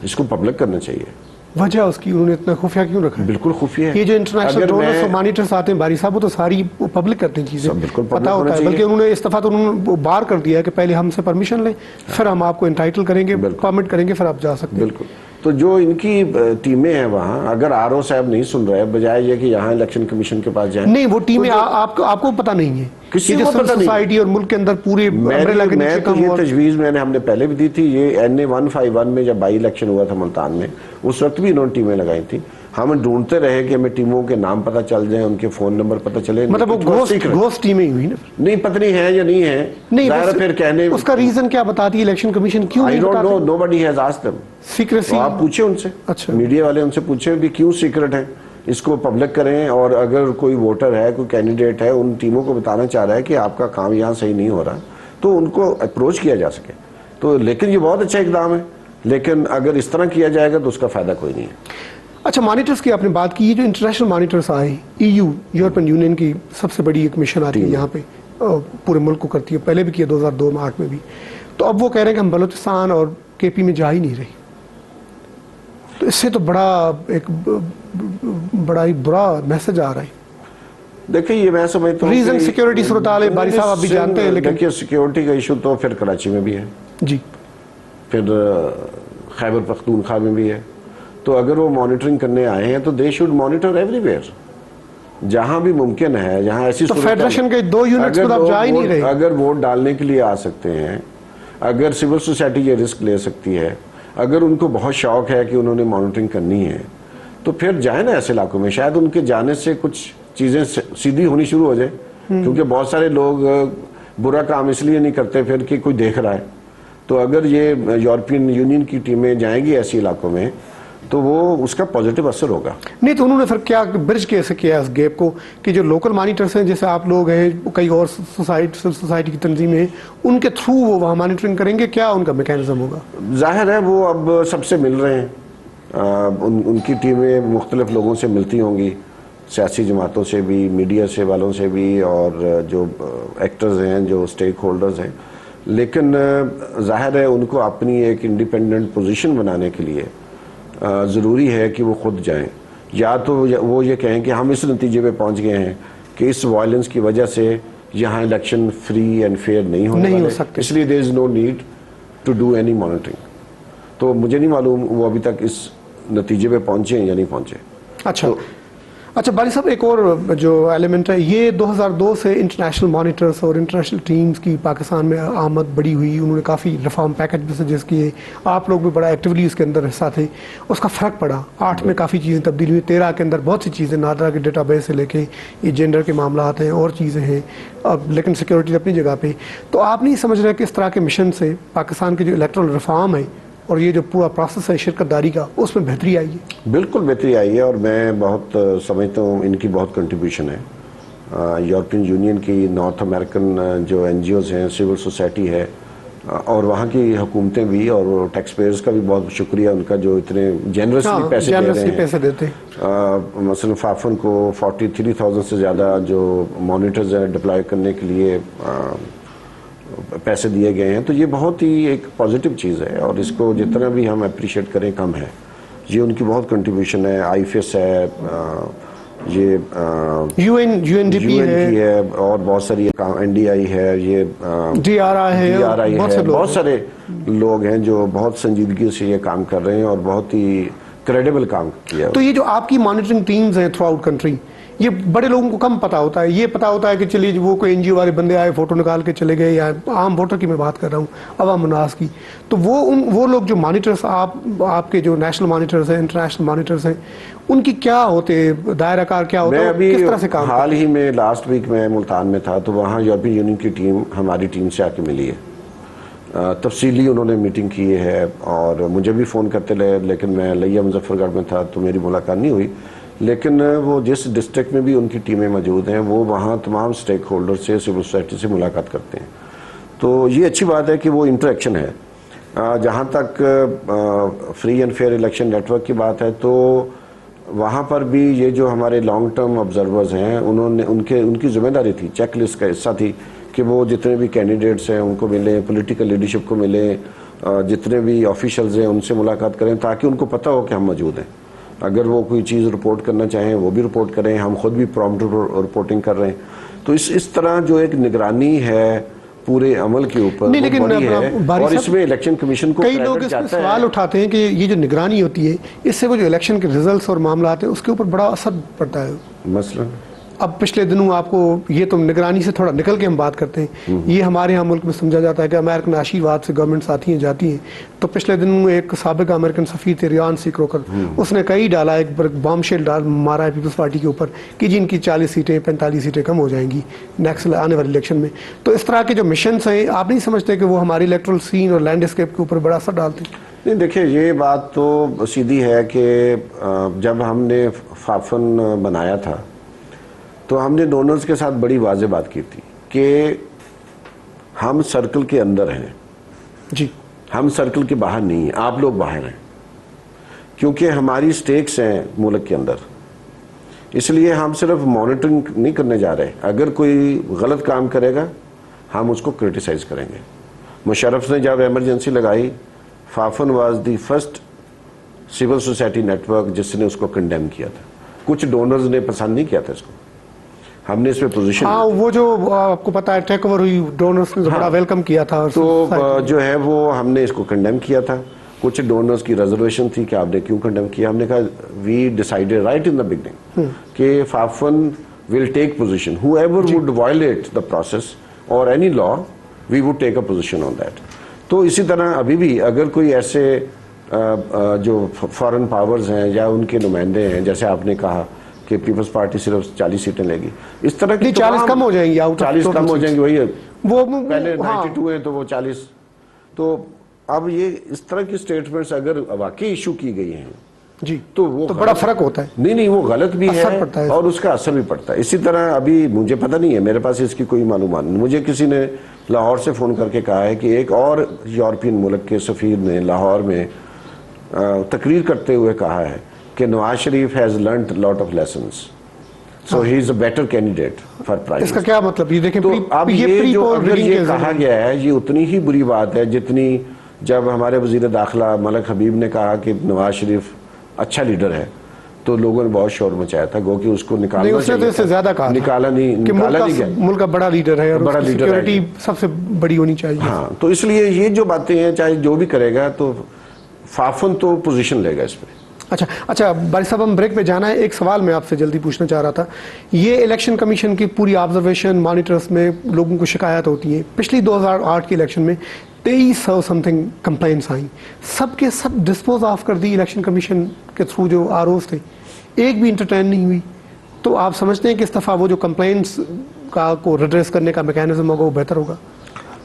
اس کو پبلک کرنا چاہیے. وجہ اس کی انہوں نے اتنا خفیہ کیوں رکھا ہے؟ بالکل خفیہ ہے. یہ جو انٹرنیشنل اگر ڈونرز میں اور مانیٹرز آتے ہیں باری صاحب, وہ تو ساری پبلک کرتے ہیں چیزیں, سب بالکل public پتہ ہونا ہوتا ہے. چاہیے. بلکہ انہوں نے اس دفعہ تو انہوں نے بار کر دیا ہے کہ پہلے ہم سے پرمیشن لیں, پھر ہم آپ کو انٹائٹل کریں گے, پرمٹ کریں گے, پھر آپ جا سکتے ہیں. بالکل. تو جو ان کی ٹیمیں ہیں وہاں, اگر آر او صاحب نہیں سن رہے, بجائے یہ کہ یہاں الیکشن کمیشن کے پاس جائیں. نہیں, وہ ٹیمیں آپ کو پتہ نہیں ہے, کسی یہ کو جو پتہ نہیں. سوسائٹی اور ملک کے اندر پورے امبریلا کے میں نیچے تو کم یہ اور تجویز ہم نے پہلے بھی دی تھی. یہ NA 151 میں جب بائی الیکشن ہوا تھا ملتان میں, اس وقت بھی انہوں نے ٹیمیں لگائی تھی. ہم ڈھونڈتے رہے کہ ہمیں ٹیموں کے نام پتہ چل جائیں, ان کے فون نمبر پتہ چلے. مطلب وہ گھوسٹ ٹیمیں ہوئی نا, نہیں پتہ نہیں ہے یا نہیں ہے. نہیں ظاہر پھر کہنے اس کا ریزن کیا بتاتی ہے الیکشن کمیشن, کیوں نہیں بتاتی؟ I don't know, nobody has asked them. Secrecy آپ پوچھیں ان سے, اچھا, میڈیا والے ان سے پوچھیں بھی کیوں سیکرٹ ہے. اس کو پبلک کریں, اور اگر کوئی ووٹر ہے, کوئی کینڈیڈیٹ ہے, ان ٹیموں کو بتانا چاہ رہا ہے کہ آپ کا کام یہاں صحیح نہیں ہو رہا, تو ان کو اپروچ کیا جا سکے. تو لیکن یہ بہت اچھا اقدام ہے, لیکن اگر اس طرح کیا جائے گا تو اس کا فائدہ کوئی نہیں ہے. اچھا مانیٹرز کی آپ نے بات کی, یہ جو انٹرنیشنل مانیٹرز آئے, یورپین یونین کی سب سے بڑی ایک مشن آتی ہے یہاں پہ, پورے ملک کو کرتی ہے, پہلے بھی کیا 2002 میں 8 میں بھی, تو اب وہ کہہ رہے ہیں کہ ہم بلوچستان اور KP میں جا ہی نہیں رہے. تو اس سے تو بڑا ہی برا میسج آ رہا ہے. دیکھیں یہ میں سمجھتا ہوں ریزن سیکیورٹی صورتحال ہے, باری صاحب آپ بھی جانتے ہیں, لیکن دیکھیے سیکیورٹی کا ایشو تو پھر کراچی میں بھی ہے, جی پھر خیبر پختونخوا میں بھی ہے. تو اگر وہ مانیٹرنگ کرنے آئے ہیں تو they should monitor every where, جہاں بھی ممکن ہے, جہاں ایسی تو فیڈریشن کے 2 یونٹس کو آپ جا ہی نہیں رہے. اگر ووٹ ڈالنے کے لیے آ سکتے ہیں, اگر سول سوسائٹی یہ رسک لے سکتی ہے, اگر ان کو بہت شوق ہے کہ انہوں نے مانیٹرنگ کرنی ہے, تو پھر جائیں نا ایسے علاقوں میں. شاید ان کے جانے سے کچھ چیزیں سیدھی ہونی شروع ہو جائے, کیونکہ بہت سارے لوگ برا کام اس لیے نہیں کرتے پھر کہ کوئی دیکھ رہا ہے. تو اگر یہ یورپین یونین کی ٹیمیں جائیں گی ایسے علاقوں میں, تو وہ اس کا پازیٹیو اثر ہوگا. نہیں تو انہوں نے پھر کیا برج کیسے کیا اس گیپ کو, کہ جو لوکل مانیٹرز ہیں, جیسے آپ لوگ ہیں, کئی اور سوسائٹی کی تنظیمیں ہیں, ان کے تھرو وہ وہاں مانیٹرنگ کریں گے, کیا ان کا میکینزم ہوگا؟ ظاہر ہے وہ اب سب سے مل رہے ہیں, ان کی ٹیمیں مختلف لوگوں سے ملتی ہوں گی, سیاسی جماعتوں سے بھی, میڈیا سے والوں سے بھی, اور جو ایکٹرز ہیں, جو اسٹیک ہولڈرز ہیں. لیکن ظاہر ہے ان کو اپنی ایک انڈیپینڈنٹ پوزیشن بنانے کے لیے ضروری ہے کہ وہ خود جائیں, یا تو وہ یہ کہیں کہ ہم اس نتیجے پہ پہنچ گئے ہیں کہ اس وائلنس کی وجہ سے یہاں الیکشن فری اینڈ فیئر نہیں ہو سکتے, اس لیے there is no need to do any monitoring. تو مجھے نہیں معلوم وہ ابھی تک اس نتیجے پہ پہنچے ہیں یا نہیں پہنچے. اچھا باری صاحب, ایک اور جو ایلیمنٹ ہے, یہ 2002 سے انٹرنیشنل مانیٹرز اور انٹرنیشنل ٹیمز کی پاکستان میں آمد بڑی ہوئی, انہوں نے کافی ریفارم پیکج بھی سجیسٹ کیے, آپ لوگ بھی بڑا ایکٹیولی اس کے اندر حصہ تھے. اس کا فرق پڑا, 8 میں کافی چیزیں تبدیل ہوئی, 13 کے اندر بہت سی چیزیں, نادرا کے ڈیٹا بیس سے لے کے یہ جینڈر کے معاملات ہیں اور چیزیں ہیں, اب لیکن سیکیورٹی اپنی جگہ پہ. تو آپ نہیں سمجھ رہے کہ اس طرح کے مشن سے پاکستان کے جو الیکٹرل ریفارم ہے اور یہ جو پورا پروسیس ہے شرکت داری کا, اس میں بہتری آئی ہے؟ بالکل بہتری آئی ہے, اور میں بہت سمجھتا ہوں ان کی بہت کنٹریبیوشن ہے. یورپین یونین کی, نارتھ امریکن جو NGOs ہیں, سول سوسائٹی ہے, اور وہاں کی حکومتیں بھی, اور ٹیکس پیئرز کا بھی بہت شکریہ ان کا جو اتنے جنرسلی پیسے دیتے ہیں. مثلا فافن کو 43,000 سے زیادہ جو مانیٹرز ہیں ڈپلائی کرنے کے لیے پیسے دیے گئے ہیں. تو یہ بہت ہی ایک پازیٹیو چیز ہے, اور اس کو جتنا بھی ہم اپریشیٹ کریں کم ہے. یہ ان کی بہت کنٹریبیوشن ہے. IFIS ہے, یہ UNDP ہے, اور بہت ساری NDI ہے, یہ DRI ہے, بہت سارے لوگ ہیں جو بہت سنجیدگی سے یہ کام کر رہے ہیں اور بہت ہی کریڈیبل کام کیا. تو یہ جو آپ کی مانیٹرنگ ٹیمز ہیں تھرو آؤٹ کنٹری, ये बड़े लोगों को कम पता होता है। ये पता होता है कि चलिए वो कोई एनजीओ वाले बंदे आए, फोटो निकाल के चले गए, या आम वोटर की मैं बात कर रहा हूँ, अवाम उन्नास की। तो वो लोग जो मॉनिटर्स, आपके जो नेशनल मॉनिटर्स हैं, इंटरनेशनल मॉनिटर्स हैं, उनकी क्या होते, दायरा कार क्या होता है, किस तरह से काम? हाल ही में लास्ट वीक में मुल्तान में था, तो वहाँ यूरोपियन यूनियन की टीम हमारी टीम से आके मिली है। तफसीली उन्होंने मीटिंग की है और मुझे भी फ़ोन करते रहे, लेकिन मैं लिया मुजफ्फरगढ़ में था तो मेरी मुलाकात नहीं हुई। लेकिन वो जिस डिस्ट्रिक्ट में भी उनकी टीमें मौजूद हैं, वो वहाँ तमाम स्टेक होल्डर से, सिविल सोसाइटी से मुलाकात करते हैं। तो ये अच्छी बात है कि वो इंटरेक्शन है। जहाँ तक free and fair election network की बात है, तो वहाँ पर भी ये जो हमारे लॉन्ग टर्म ऑब्जर्वर्स हैं, उन्होंने उनकी जिम्मेदारी थी, चेक लिस्ट का हिस्सा थी कि वो जितने भी कैंडिडेट्स हैं उनको मिलें, पॉलिटिकल लीडरशिप को मिलें, जितने भी ऑफिशियल्स हैं उनसे मुलाकात करें, ताकि उनको पता हो कि हम मौजूद हैं। अगर वो कोई चीज़ रिपोर्ट करना चाहें वो भी रिपोर्ट करें, हम खुद भी प्रॉम्प्ट रिपोर्टिंग कर रहे हैं। तो इस तरह जो एक निगरानी है पूरे अमल के ऊपर बड़ी है, और इसमें इलेक्शन कमीशन को कई लोग इसमें सवाल उठाते हैं कि ये जो निगरानी होती है, इससे वो जो इलेक्शन के रिजल्ट्स और मामलात हैं उसके ऊपर बड़ा असर पड़ता है। मसलन अब पिछले दिनों आपको, ये तो निगरानी से थोड़ा निकल के हम बात करते हैं, ये हमारे यहाँ मुल्क में समझा जाता है कि अमेरिकन आशीर्वाद से गवर्नमेंट्स आती हैं जाती हैं। तो पिछले दिनों एक साबिक अमेरिकन सफ़ीर थे रियान सी क्रोकर, उसने कई डाला, एक बॉम्बशेल मारा है पीपल्स पार्टी के ऊपर कि जिनकी 40 सीटें 45 सीटें कम हो जाएंगी नेक्स्ट आने वाले इलेक्शन में। तो इस तरह के जो मिशंस हैं, आप नहीं समझते कि वो हमारी इलेक्ट्रल सीन और लैंडस्केप के ऊपर बड़ा असर डालते हैं? नहीं, देखिए ये बात तो सीधी है कि जब हमने फाफन बनाया था तो हमने डोनर्स के साथ बड़ी वाज़ेह बात की थी कि हम सर्कल के अंदर हैं जी, हम सर्कल के बाहर नहीं हैं, आप लोग बाहर हैं, क्योंकि हमारी स्टेक्स हैं मुल्क के अंदर। इसलिए हम सिर्फ मॉनिटरिंग नहीं करने जा रहे, अगर कोई गलत काम करेगा हम उसको क्रिटिसाइज करेंगे। मुशर्रफ ने जब एमरजेंसी लगाई, FAFEN was the first civil society network जिसने उसको कंडेम किया था। कुछ डोनर्स ने पसंद नहीं किया था इसको, हमने इसमें पोजीशन, हाँ, वो जो आपको पता है टेक ओवर हुई, डोनर्स ने बड़ा वेलकम किया था, तो जो है वो हमने इसको कंडेम किया था। कुछ डोनर्स की रिजर्वेशन थी कि आपने क्यों कंडेम किया। हमने कहा we decided right in the beginning कि FAFEN will take position, whoever would violate the process और any law, we would take a position on that. तो इसी तरह अभी भी अगर कोई ऐसे जो फॉरेन पावर्स हैं या उनके नुमाइंदे हैं, जैसे आपने कहा कि पीपल्स पार्टी सिर्फ 40 सीटें लेगी, इस तरह की 40 कम हो जाएंगी, 40 कम हो जाएंगी, वही है वो पहले 92 है तो वो 40। तो अब ये इस तरह की स्टेटमेंट्स अगर वाकई इशू की गई हैं जी, तो वो तो बड़ा फर्क होता है। नहीं, वो गलत भी है पड़ता है और उसका असर भी पड़ता है। इसी तरह अभी मुझे पता नहीं है, मेरे पास इसकी कोई मालूमात नहीं, मुझे किसी ने लाहौर से फ़ोन करके कहा है कि एक और यूरोपियन मुल्क के सफ़ीर ने लाहौर में तकरीर करते हुए कहा है कि Nawaz Sharif has learned lot of lessons, so he is a better candidate for prime. इसका क्या मतलब? ये देखें, तो अब ये जो अगर ये कहा गया है, ये उतनी ही बुरी बात है जितनी जब हमारे वज़ीर दाखिला मलिक हबीब ने कहा कि नवाज शरीफ अच्छा लीडर है, तो लोगों ने बहुत शोर मचाया था, गो कि उसको निकालना नहीं, उसने तो इससे ज्यादा कहा, निकाला नहीं गया। मुल्क का बड़ा लीडर है और बड़ा लीडर सिक्योरिटी सबसे बड़ी होनी चाहिए। हाँ, तो इसलिए ये जो बातें हैं, चाहे जो भी करेगा, तो फाफन तो पोजीशन लेगा इस पे। अच्छा बारी साहब, हम ब्रेक पे जाना है। एक सवाल मैं आपसे जल्दी पूछना चाह रहा था। ये इलेक्शन कमीशन की पूरी ऑब्जर्वेशन मॉनिटर्स में लोगों को शिकायत होती है। पिछली 2008 के इलेक्शन में 2300 समथिंग कंप्लेंट्स आई, सबके सब डिस्पोज ऑफ कर दी इलेक्शन कमीशन के थ्रू, जो आरओज थे, एक भी इंटरटेन नहीं हुई। तो आप समझते हैं कि इस दफ़ा वो जो कंप्लेंट्स का को रिड्रेस करने का मैकेनिज्म होगा वो बेहतर होगा?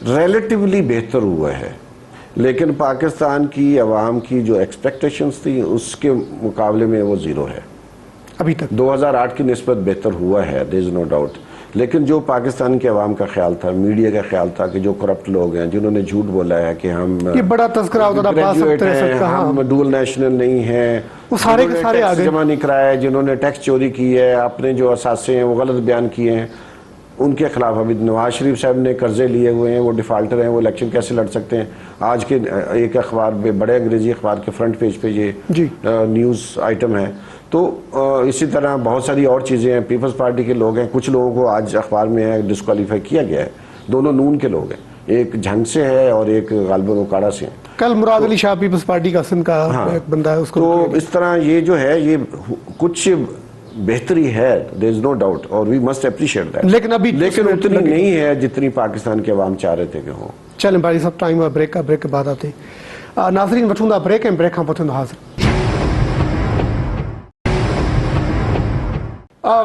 रिलेटिवली बेहतर हुआ है, लेकिन पाकिस्तान की आवाम की जो एक्सपेक्टेशंस थी उसके मुकाबले में वो ज़ीरो है अभी तक। 2008 की निस्बत बेहतर हुआ है, देयर इज़ नो डाउट। लेकिन जो पाकिस्तान के अवाम का ख्याल था, मीडिया का ख्याल था कि जो करप्ट लोग हैं, जिन्होंने झूठ बोला है कि हम ये बड़ा तस्करा होता था, हम डुअल नेशनल नहीं हैं, वो सारे के सारे आ गए, जमा नहीं कराया, जिन्होंने टैक्स चोरी की है, अपने जो असासे हैं वो गलत बयान किए हैं, उनके खिलाफ अभी नवाज शरीफ साहब ने कर्जे लिए हुए हैं, वो डिफाल्टर हैं, वो इलेक्शन कैसे लड़ सकते हैं। आज के एक अखबार में, बड़े अंग्रेजी अखबार के फ्रंट पेज पे ये न्यूज़ आइटम है। तो इसी तरह बहुत सारी और चीज़ें हैं। पीपल्स पार्टी के लोग हैं, कुछ लोगों को आज अखबार में है डिस्क्वालीफाई किया गया है, दोनों नून के लोग हैं, एक झंग से है और एक गालबन उकाड़ा से है। कल मुराद अली शाह पीपल्स पार्टी का सिंध का एक बंदा है, उसको तो इस तरह ये जो है, ये कुछ बेहतरी है, देयर इज नो डाउट, और वी मस्ट अप्रिशिएट दैट, लेकिन उतनी नहीं है जितनी पाकिस्तान के अवाम चाह रहे थे कि हो। चलें भाई साहब, टाइम आहे ब्रेक के बाद आते नाज़रीन वठूं था ब्रेक, ऐं ब्रेक खां पोइ थींदो हाज़िर।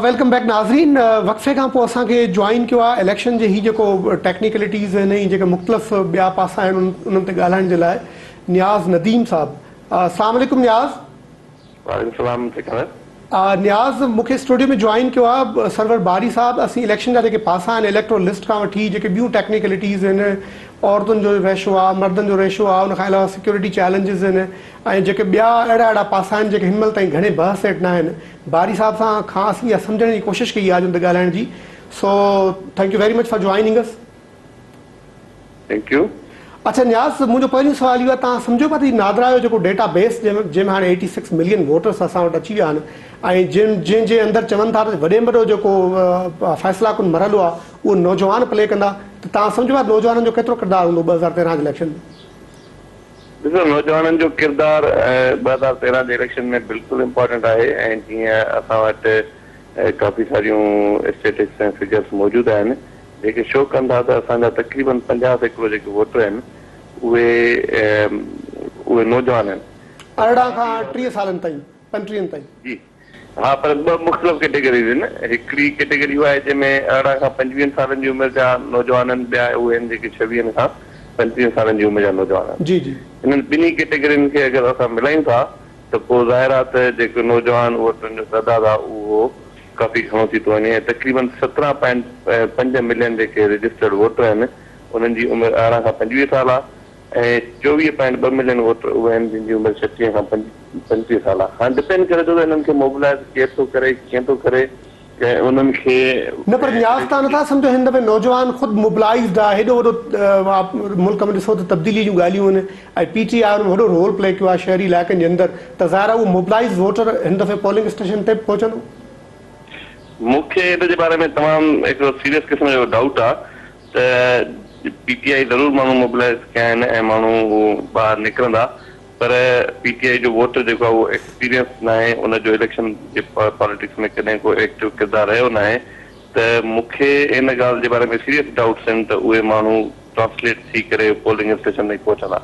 वेलकम बैक नाज़रीन। वक़्फ़े खां पोइ असांखे ज्वाइन कयो आहे इलेक्शन जे ही जेको टेक्निकलिटीज़ आहिनि, ही जेके मुख़्तलिफ़ ॿिया पासा आहिनि उन्हनि ते ॻाल्हाइण जे लाइ नियाज़ नदीम साहब। अस्सलाम वालेकुम नियाज़। वालेकुम सलाम। नियाज़ मूंखे स्टूडियो में ज्वाइन कयो आहे सरवर बारी साहब। असीं इलेक्शन जा जेके पासा आहिनि इलेक्टोरल लिस्ट खां वठी जेके ॿियूं टेक्निकलिटीज़ आहिनि, औरतुनि जो रेशो आहे, मर्दनि जो रेशो आहे, उन खां अलावा सिक्योरिटी चैलेंजिस आहिनि, ऐं जेके ॿिया अहिड़ा पासा आहिनि जेके हिन महिल ताईं घणे बहस हेठि न आहिनि, बारी साहब सां खां असीं इहा सम्झण जी कोशिशि कई आहे अॼु ॻाल्हाइण जी। So thank you very much for joining us. Thank you. अच्छा नियाज़, मुंहिंजो पहिरियों सुवाल इहो आहे, तव्हां सम्झो पिया त नादरा जो जेको डेटा बेस जंहिंमें हाणे 86 मिलियन वोटर्स असां वटि अची विया आहिनि, ऐं जंहिंजे अंदरि चवनि था त वॾे में वॾो जेको फ़ैसिला कुन मरहलो आहे उहो नौजवान प्ले कंदा, त तव्हां सम्झो पिया नौजवाननि जो केतिरो किरदारु हूंदो 2013 जे इलेक्शन में? ॾिसो, नौजवाननि जो किरदारु 2013 जे इलेक्शन में बिल्कुलु इम्पोर्टेंट आहे, ऐं जीअं असां वटि काफ़ी सारियूं स्टेटिस्टिक्स ऐं फिगर्स मौजूदु आहिनि जेके शो कनि था त असांजा तक़रीबन 50% जेके वोटर आहिनि उहे नौजवान आहिनि, 18 खां 30 सालनि ताईं, 35 ताईं। जी हा, पर ॿ मुख़्तलिफ़ कैटेगरीज़ आहिनि। हिकिड़ी कैटेगरी उहा आहे जंहिंमें 18 खां 25 सालनि जी उमिरि जा नौजवान आहिनि, ॿिया उहे आहिनि जेके 26 खां 35 सालनि जी उमिरि जा नौजवान आहिनि। जी जी, हिननि ॿिन्ही कैटेगरियुनि खे अगरि असां मिलायूं था त पोइ ज़ाहिर आहे त जेको नौजवान वोटरनि जो तइदादु आहे उहो काफ़ी घणो थी थो वञे, ऐं तक़रीबन 17.5 मिलियन जेके रजिस्टर्ड वोटर आहिनि उन्हनि जी उमिरि 18 खां 25 साल आहे, ऐं 24.2 मिलियन वोटर उहे आहिनि जिन जी उमिरि 36 खां 35 साल आहे। हाणे डिपेंड करे थो त हिननि खे मोबिलाइज़ केरु थो करे, कीअं थो करे, उन्हनि खे न। पर नियाज़ तव्हां नथा सम्झो हिन दफ़े नौजवान ख़ुदि मोबिलाइज़ड आहे, हेॾो वॾो मुल्क में ॾिसो त तब्दीली जूं ॻाल्हियूं आहिनि, ऐं PTI उन वॾो रोल प्ले कयो आहे शहरी इलाइक़नि जे अंदरि, त ज़ाहिर आहे उहो मोबिलाइज़ वोटर हिन दफ़े पोलिंग स्टेशन ते पहुचंदो। मूंखे हिन जे बारे में तमामु हिकिड़ो सीरियस क़िस्म जो डाउट आहे त PTI ज़रूरु माण्हू मोबिलाइज़ कया आहिनि ऐं माण्हू ॿाहिरि निकिरंदा, पर PTI जो वोटर जेको आहे उहो एक्सपीरियंस न आहे, उनजो इलेक्शन जे पॉलिटिक्स में कॾहिं को एक्टिव किरदारु रहियो न आहे, त मूंखे इन ॻाल्हि जे बारे में सीरियस डाउट्स आहिनि त उहे माण्हू ट्रांसलेट थी करे पोलिंग स्टेशन ताईं पहुचंदा।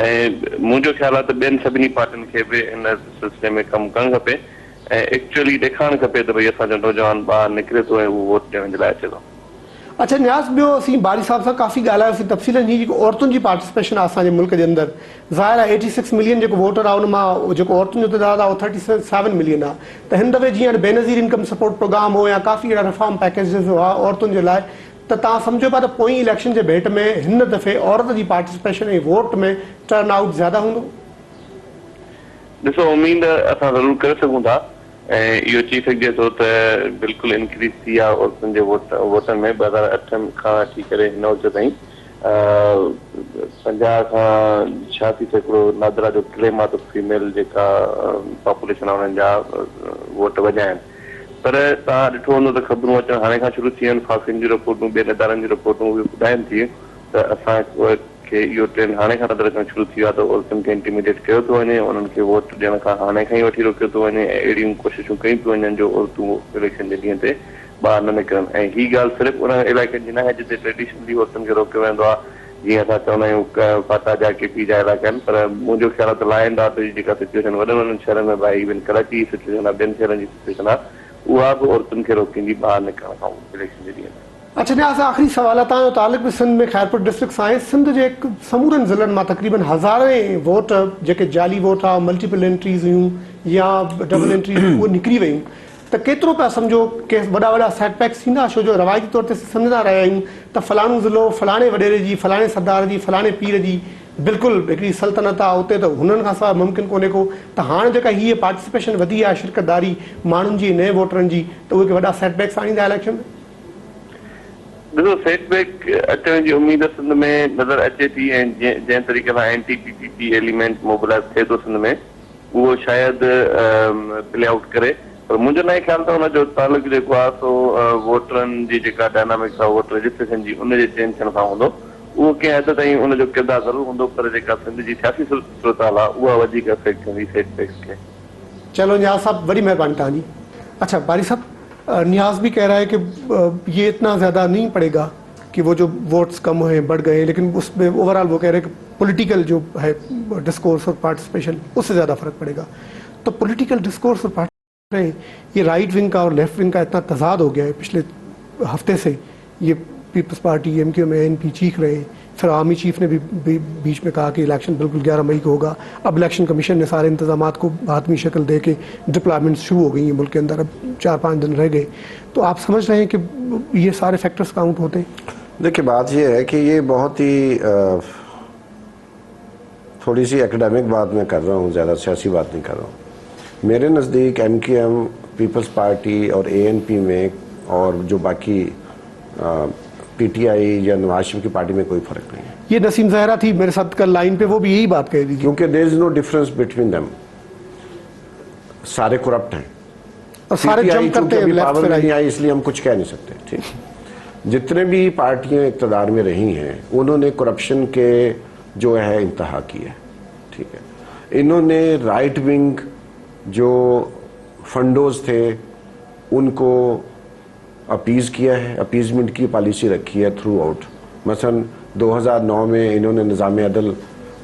ऐं मुंहिंजो ख़्यालु आहे त ॿियनि सभिनी पार्टियुनि खे बि इन सिलसिले में कमु करणु खपे ऐं एक्चुअली ॾेखारणु खपे त भई असांजो नौजवान ॿाहिरि निकिरे थो ऐं उहो वोट ॾियण जे लाइ अचे थो। अच्छा नियाज़, ॿियो असीं बारी साहब सां काफ़ी ॻाल्हायोसीं तफ़सीलनि जी, जेको औरतुनि जी पार्टिसिपेशन आहे असांजे मुल्क जे अंदरि, ज़ाहिर आहे 86 मिलियन जेको वोटर आहे उन मां जेको औरतुनि जो तइदादु आहे उहो 37 मिलियन आहे। त हिन दफ़े जीअं बेनज़ीर इनकम सपोर्ट प्रोग्राम हो या काफ़ी अहिड़ा रिफॉर्म पैकेजिस हुआ औरतुनि जे लाइ, त तव्हां सम्झो पिया त पोइ इलेक्शन जे भेट में हिन दफ़े औरत जी पार्टिसिपेशन ऐं वोट में टर्न आउट ज़्यादा हूंदो? ॾिसो, उमेद असां ज़रूरु करे सघूं था ऐं इहो चई सघिजे थो त बिल्कुलु इंक्रीज़ थी आहे औरतुनि जे वोटनि में 2008 खां अची करे हिन वक़्त ताईं 50 खां 86 हिकिड़ो नादरा जो क्लेम आहे त फीमेल जेका पॉपुलेशन आहे उन्हनि जा वोट वधिया आहिनि, पर तव्हां ॾिठो हूंदो त ख़बरूं अचणु हाणे खां शुरू थी वियूं आहिनि, फासिन जी रिपोर्टूं, ॿियनि इदारनि जी रिपोर्टूं उहे ॿुधाइनि थियूं त असांखे इहो ट्रेंड हाणे खां नज़र अचणु शुरू थी वियो आहे त औरतुनि खे इंटिमिडेट कयो थो वञे, उन्हनि खे वोट ॾियण खां हाणे खां ई वठी रोकियो थो वञे, ऐं अहिड़ियूं कोशिशूं कयूं पियूं वञनि जो औरतूं इलेक्शन जे ॾींहं ते ॿाहिरि न निकिरनि। ऐं हीअ ॻाल्हि सिर्फ़ु उन इलाइक़नि जी न आहे जिते ट्रेडिशनली औरतुनि खे रोकियो वेंदो आहे, जीअं असां चवंदा आहियूं फाटा जा KP जा इलाइक़ा आहिनि, पर मुंहिंजो ख़्यालु आहे त लॉ एंड ऑर्डर जी जेका सिचुएशन वॾनि वॾनि शहरनि में भाई इवन कराची जी सिचुएशन आहे, ॿियनि शहरनि जी सिचुएशन आहे, उहा बि औरतुनि खे रोकींदी ॿाहिरि निकिरण खां इलेक्शन जे ॾींहं ते। अच्छा नियाज़, आख़िरी सवाल आहे, तव्हांजो तालुक बि सिंध में खैरपुर डिस्ट्रिक्ट सां आहे। सिंध जे समूरनि ज़िलनि मां तक़रीबन हज़ारे वोट जेके जाली वोट आहे, मल्टीपल एंट्रीज़ हुयूं या डबल एंट्रीज़ उहे निकिरी वियूं, त केतिरो पिया सम्झो के वॾा वॾा सेटबैक्स थींदा? छो जो रवायती तौर ते सम्झंदा रहिया आहियूं त फलाणो ज़िलो फलाणे वॾेरे जी, फलाणे सरदार जी, फलाणे पीर जी बिल्कुलु हिकिड़ी सल्तनत आहे, उते त हुननि खां सवाइ मुमकिन कोन्हे को, त हाणे जेका हीअ पार्टिसिपेशन वधी आहे शिरकतदारी माण्हुनि जी, नए वोटरनि जी, त उहे वॾा सेटबैक्स आणींदा इलेक्शन में? ॾिसो, सेटबैक अचण जी उमेद सिंध में नज़र अचे थी, ऐं जंहिं तरीक़े सां NTPPP एलिमेंट मोबिलाइज़ थिए थो सिंध में, उहो शायदि प्ले आउट करे, पर मुंहिंजो न ख़्यालु त हुनजो तालुक जेको आहे सो वोटरनि जी जेका डायनामिक्स आहे वोटर रजिस्ट्रेशन जी उनजे चेंज थियण सां हूंदो, उहो कंहिं हद ताईं उनजो किरदारु ज़रूरु हूंदो, पर जेका सिंध जी सियासी सूरत हाल आहे उहा वधीक अफेक्ट कंदी सेटबैक्स खे। चलो नियाज़ साहब, वॾी महिरबानी तव्हांजी। اچھا باری صاحب، نیاز بھی کہہ رہا ہے کہ یہ اتنا زیادہ نہیں پڑے گا کہ وہ جو ووٹس کم ہوئے بڑھ گئے، لیکن اس میں اوور آل وہ کہہ رہے ہیں کہ پولیٹیکل جو ہے ڈسکورس اور پارٹیسپیشن اس سے زیادہ فرق پڑے گا. تو پولیٹیکل ڈسکورس اور پارٹیسپیشن، یہ رائٹ ونگ کا اور لیفٹ ونگ کا اتنا تضاد ہو گیا ہے پچھلے ہفتے سے. یہ Peoples Party M Q M ANP چیخ رہے ہیں، پھر آرمی چیف نے بھی بیچ میں کہا کہ الیکشن بالکل 11 مئی کو ہوگا. اب الیکشن کمیشن نے سارے انتظامات کو حتمی شکل دے کے ڈپلائمنٹ شروع ہو گئی ہیں ملک کے اندر، اب 4-5 دن رہ گئے. تو آپ سمجھ رہے ہیں کہ یہ سارے فیکٹرز کاؤنٹ ہوتے ہیں؟ دیکھیں بات یہ ہے کہ یہ بہت ہی تھوڑی سی اکیڈیمک بات میں کر رہا ہوں، زیادہ سیاسی بات نہیں کر رہا ہوں. میرے نزدیک MQM، پیپلز پارٹی اور ANP میں اور جو باقی PTI یا نواز شریف کی پارٹی میں کوئی فرق نہیں ہے. یہ نسیم زہرا تھی میرے ساتھ کل لائن پہ، وہ بھی یہی بات کہہ رہی تھی. کیونکہ دیر از نو ڈفرنس بٹوین دیم. سارے کرپٹ ہیں اور سارے جمپ کرتے ہیں لیفٹ سے نہیں آئی، اس لیے ہم کچھ کہہ نہیں سکتے. ٹھیک، جتنے بھی پارٹیاں اقتدار میں رہی ہیں انہوں نے کرپشن کے جو ہے انتہا کی ہے. ٹھیک ہے، انہوں نے رائٹ ونگ جو فنڈوز تھے ان کو اپیز کیا ہے، اپیزمنٹ کی پالیسی رکھی ہے تھرو آؤٹ. مثلا 2009 میں انہوں نے نظام عدل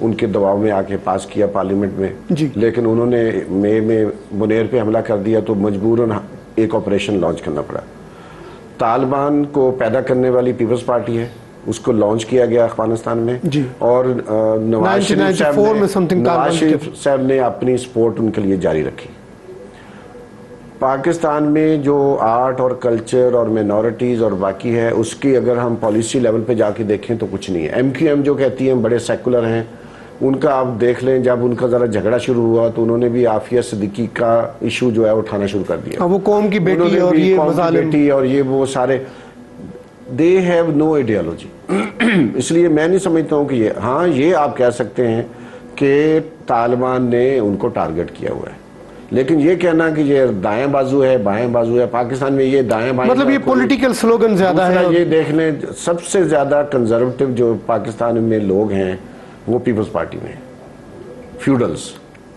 ان کے دباؤ میں آ کے پاس کیا پارلیمنٹ میں جی، لیکن انہوں نے مئی میں منیر پہ حملہ کر دیا تو مجبوراً ایک آپریشن لانچ کرنا پڑا. طالبان کو پیدا کرنے والی پیپلز پارٹی ہے، اس کو لانچ کیا گیا افغانستان میں جی، اور نواز شریف صاحب نے اپنی سپورٹ ان کے لیے جاری رکھی. پاکستان میں جو آرٹ اور کلچر اور مینورٹیز اور باقی ہے اس کی اگر ہم پالیسی لیول پہ جا کے دیکھیں تو کچھ نہیں ہے. MQM جو کہتی ہیں بڑے سیکولر ہیں، ان کا آپ دیکھ لیں جب ان کا ذرا جھگڑا شروع ہوا تو انہوں نے بھی عافیہ صدیقی کا ایشو جو ہے اٹھانا شروع کر دیا. وہ قوم کی بیٹی اور یہ مظالم اور یہ وہ سارے دے ہیو نو آئیڈیالوجی. اس لیے میں نہیں سمجھتا ہوں کہ یہ آپ کہہ سکتے ہیں کہ طالبان نے ان کو ٹارگٹ کیا ہوا ہے، لیکن یہ کہنا کہ یہ دائیں بازو ہے بائیں بازو ہے، پاکستان میں یہ دائیں بائیں مطلب یہ پولیٹیکل سلوگن زیادہ ہے. یہ دیکھ لیں سب سے زیادہ کنزرویٹو جو پاکستان میں لوگ ہیں وہ پیپلز پارٹی میں ہیں. فیوڈلز،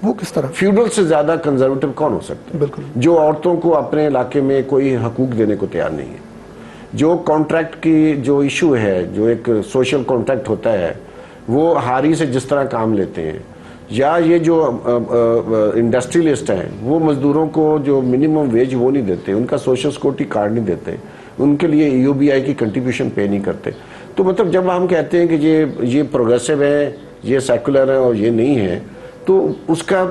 وہ کس طرح؟ فیوڈل سے زیادہ کنزرویٹو کون ہو سکتا ہے؟ بالکل. جو عورتوں کو اپنے علاقے میں کوئی حقوق دینے کو تیار نہیں ہے، جو کانٹریکٹ کی جو ایشو ہے، جو ایک سوشل کانٹریکٹ ہوتا ہے وہ ہاری سے جس طرح کام لیتے ہیں، یا یہ جو انڈسٹریلسٹ ہیں وہ مزدوروں کو جو منیمم ویج وہ نہیں دیتے، ان کا سوشل سیکورٹی کارڈ نہیں دیتے، ان کے لیے EOBI کی کنٹریبیوشن پے نہیں کرتے. تو مطلب جب ہم کہتے ہیں کہ یہ پروگریسو ہے، یہ سیکولر ہے اور یہ نہیں ہے، تو اس کا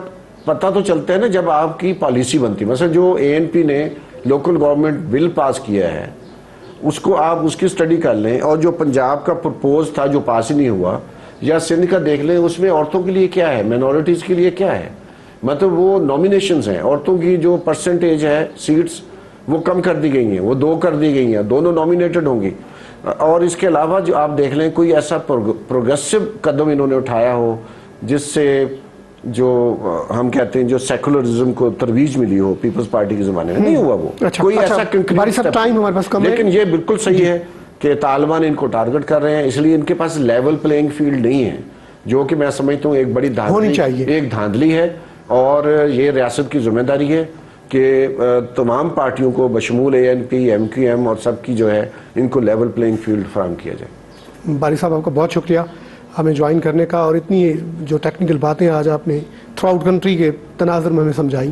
پتہ تو چلتا ہے نا جب آپ کی پالیسی بنتی. مثلا جو ANP نے لوکل گورنمنٹ بل پاس کیا ہے اس کو آپ اس کی سٹڈی کر لیں، اور جو پنجاب کا پرپوز تھا جو پاس ہی نہیں ہوا، یا سندھ کا دیکھ لیں، اس میں عورتوں کے لیے کیا ہے، مینورٹیز کے لیے کیا ہے. مطلب وہ نامینیشنز ہیں، عورتوں کی جو پرسنٹیج ہے سیٹس وہ کم کر دی گئی ہیں، وہ 2 کر دی گئی ہیں، دونوں نامینیٹڈ ہوں گی. اور اس کے علاوہ جو آپ دیکھ لیں کوئی ایسا پروگریسو قدم انہوں نے اٹھایا ہو جس سے جو ہم کہتے ہیں جو سیکولرزم کو ترویج ملی ہو پیپلز پارٹی کے زمانے میں، نہیں ہوا وہ. کوئی ایسا لیکن یہ بالکل صحیح ہے کہ طالبان ان کو ٹارگٹ کر رہے ہیں، اس لیے ان کے پاس لیول پلینگ فیلڈ نہیں ہے، جو کہ میں سمجھتا ہوں ایک بڑی دھاندلی ہے. اور یہ ریاست کی ذمہ داری ہے کہ تمام پارٹیوں کو بشمول ANP MQM اور سب کی جو ہے ان کو لیول پلینگ فیلڈ فراہم کیا جائے. باری صاحب آپ کا بہت شکریہ ہمیں جوائن کرنے کا، اور اتنی جو ٹیکنیکل باتیں آج آپ نے تھرو آؤٹ کنٹری کے تناظر میں ہمیں سمجھائیں.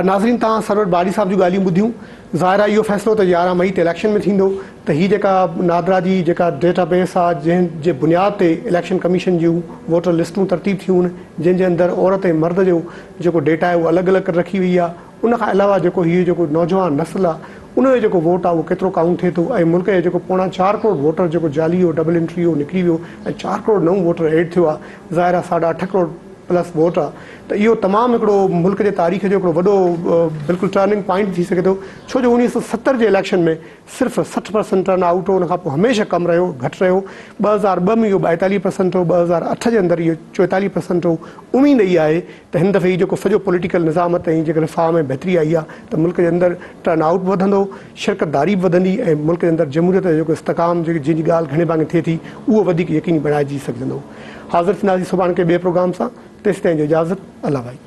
ناظرین تاں سرور باری صاحب جو ॻाल्हियूं ॿुधियूं، ظاهر आहे इहो फ़ैसिलो त 11 मई ते इलेक्शन में थींदो. त हीअ जेका नादरा जी जेका डेटाबेस आहे जंहिंजे बुनियाद ते इलेक्शन कमीशन जूं वोटर लिस्टूं तरतीब थियूं आहिनि, जंहिंजे अंदरि औरत ऐं मर्द जो जेको डेटा आहे उहो अलॻि अलॻि करे रखी वई आहे. उन खां अलावा जेको हीअ जेको नौजवान नस्ल आहे उन जो जेको वोट आहे उहो केतिरो काउंट थिए थो, ऐं मुल्क जो जेको 4.25 करोड़ वोटर जेको जाली हो, डबल एंट्री हो, निकिरी वियो, ऐं 4 करोड़ नओं वोटर एड थियो आहे. ज़ाहिर आहे 8.5 करोड़ प्लस वोट आहे. त इहो तमामु हिकिड़ो मुल्क जे तारीख़ जो हिकिड़ो वॾो बिल्कुलु टर्निंग पॉइंट थी सघे थो. छो जो 1970 जे इलेक्शन में सिर्फ़ु 60% टर्न आउट हो, उनखां पोइ हमेशह कमु रहियो, घटि रहियो. 2002 में इहो 42% हो, 2008 जे अंदरि इहो 44% हो. उमेद इहा आहे त हिन दफ़े जेको सॼो पॉलिटिकल निज़ाम ऐं जेकर रिफॉर्म ऐं बहितरी आई आहे त मुल्क जे अंदरि टर्न आउट वधंदो, शिरकतदारी बि वधंदी, ऐं मुल्क जे अंदरि जमहूरियत जो जेको इस्तेकाम जंहिंजी ॻाल्हि घणे भाङे थिए थी उहो वधीक यकीनी बणाइजी सघंदो. हाज़िर थींदासीं सुभाणे के ॿिए प्रोग्राम सां. तेसिताईं जो इजाज़त. अल्लाह भाई.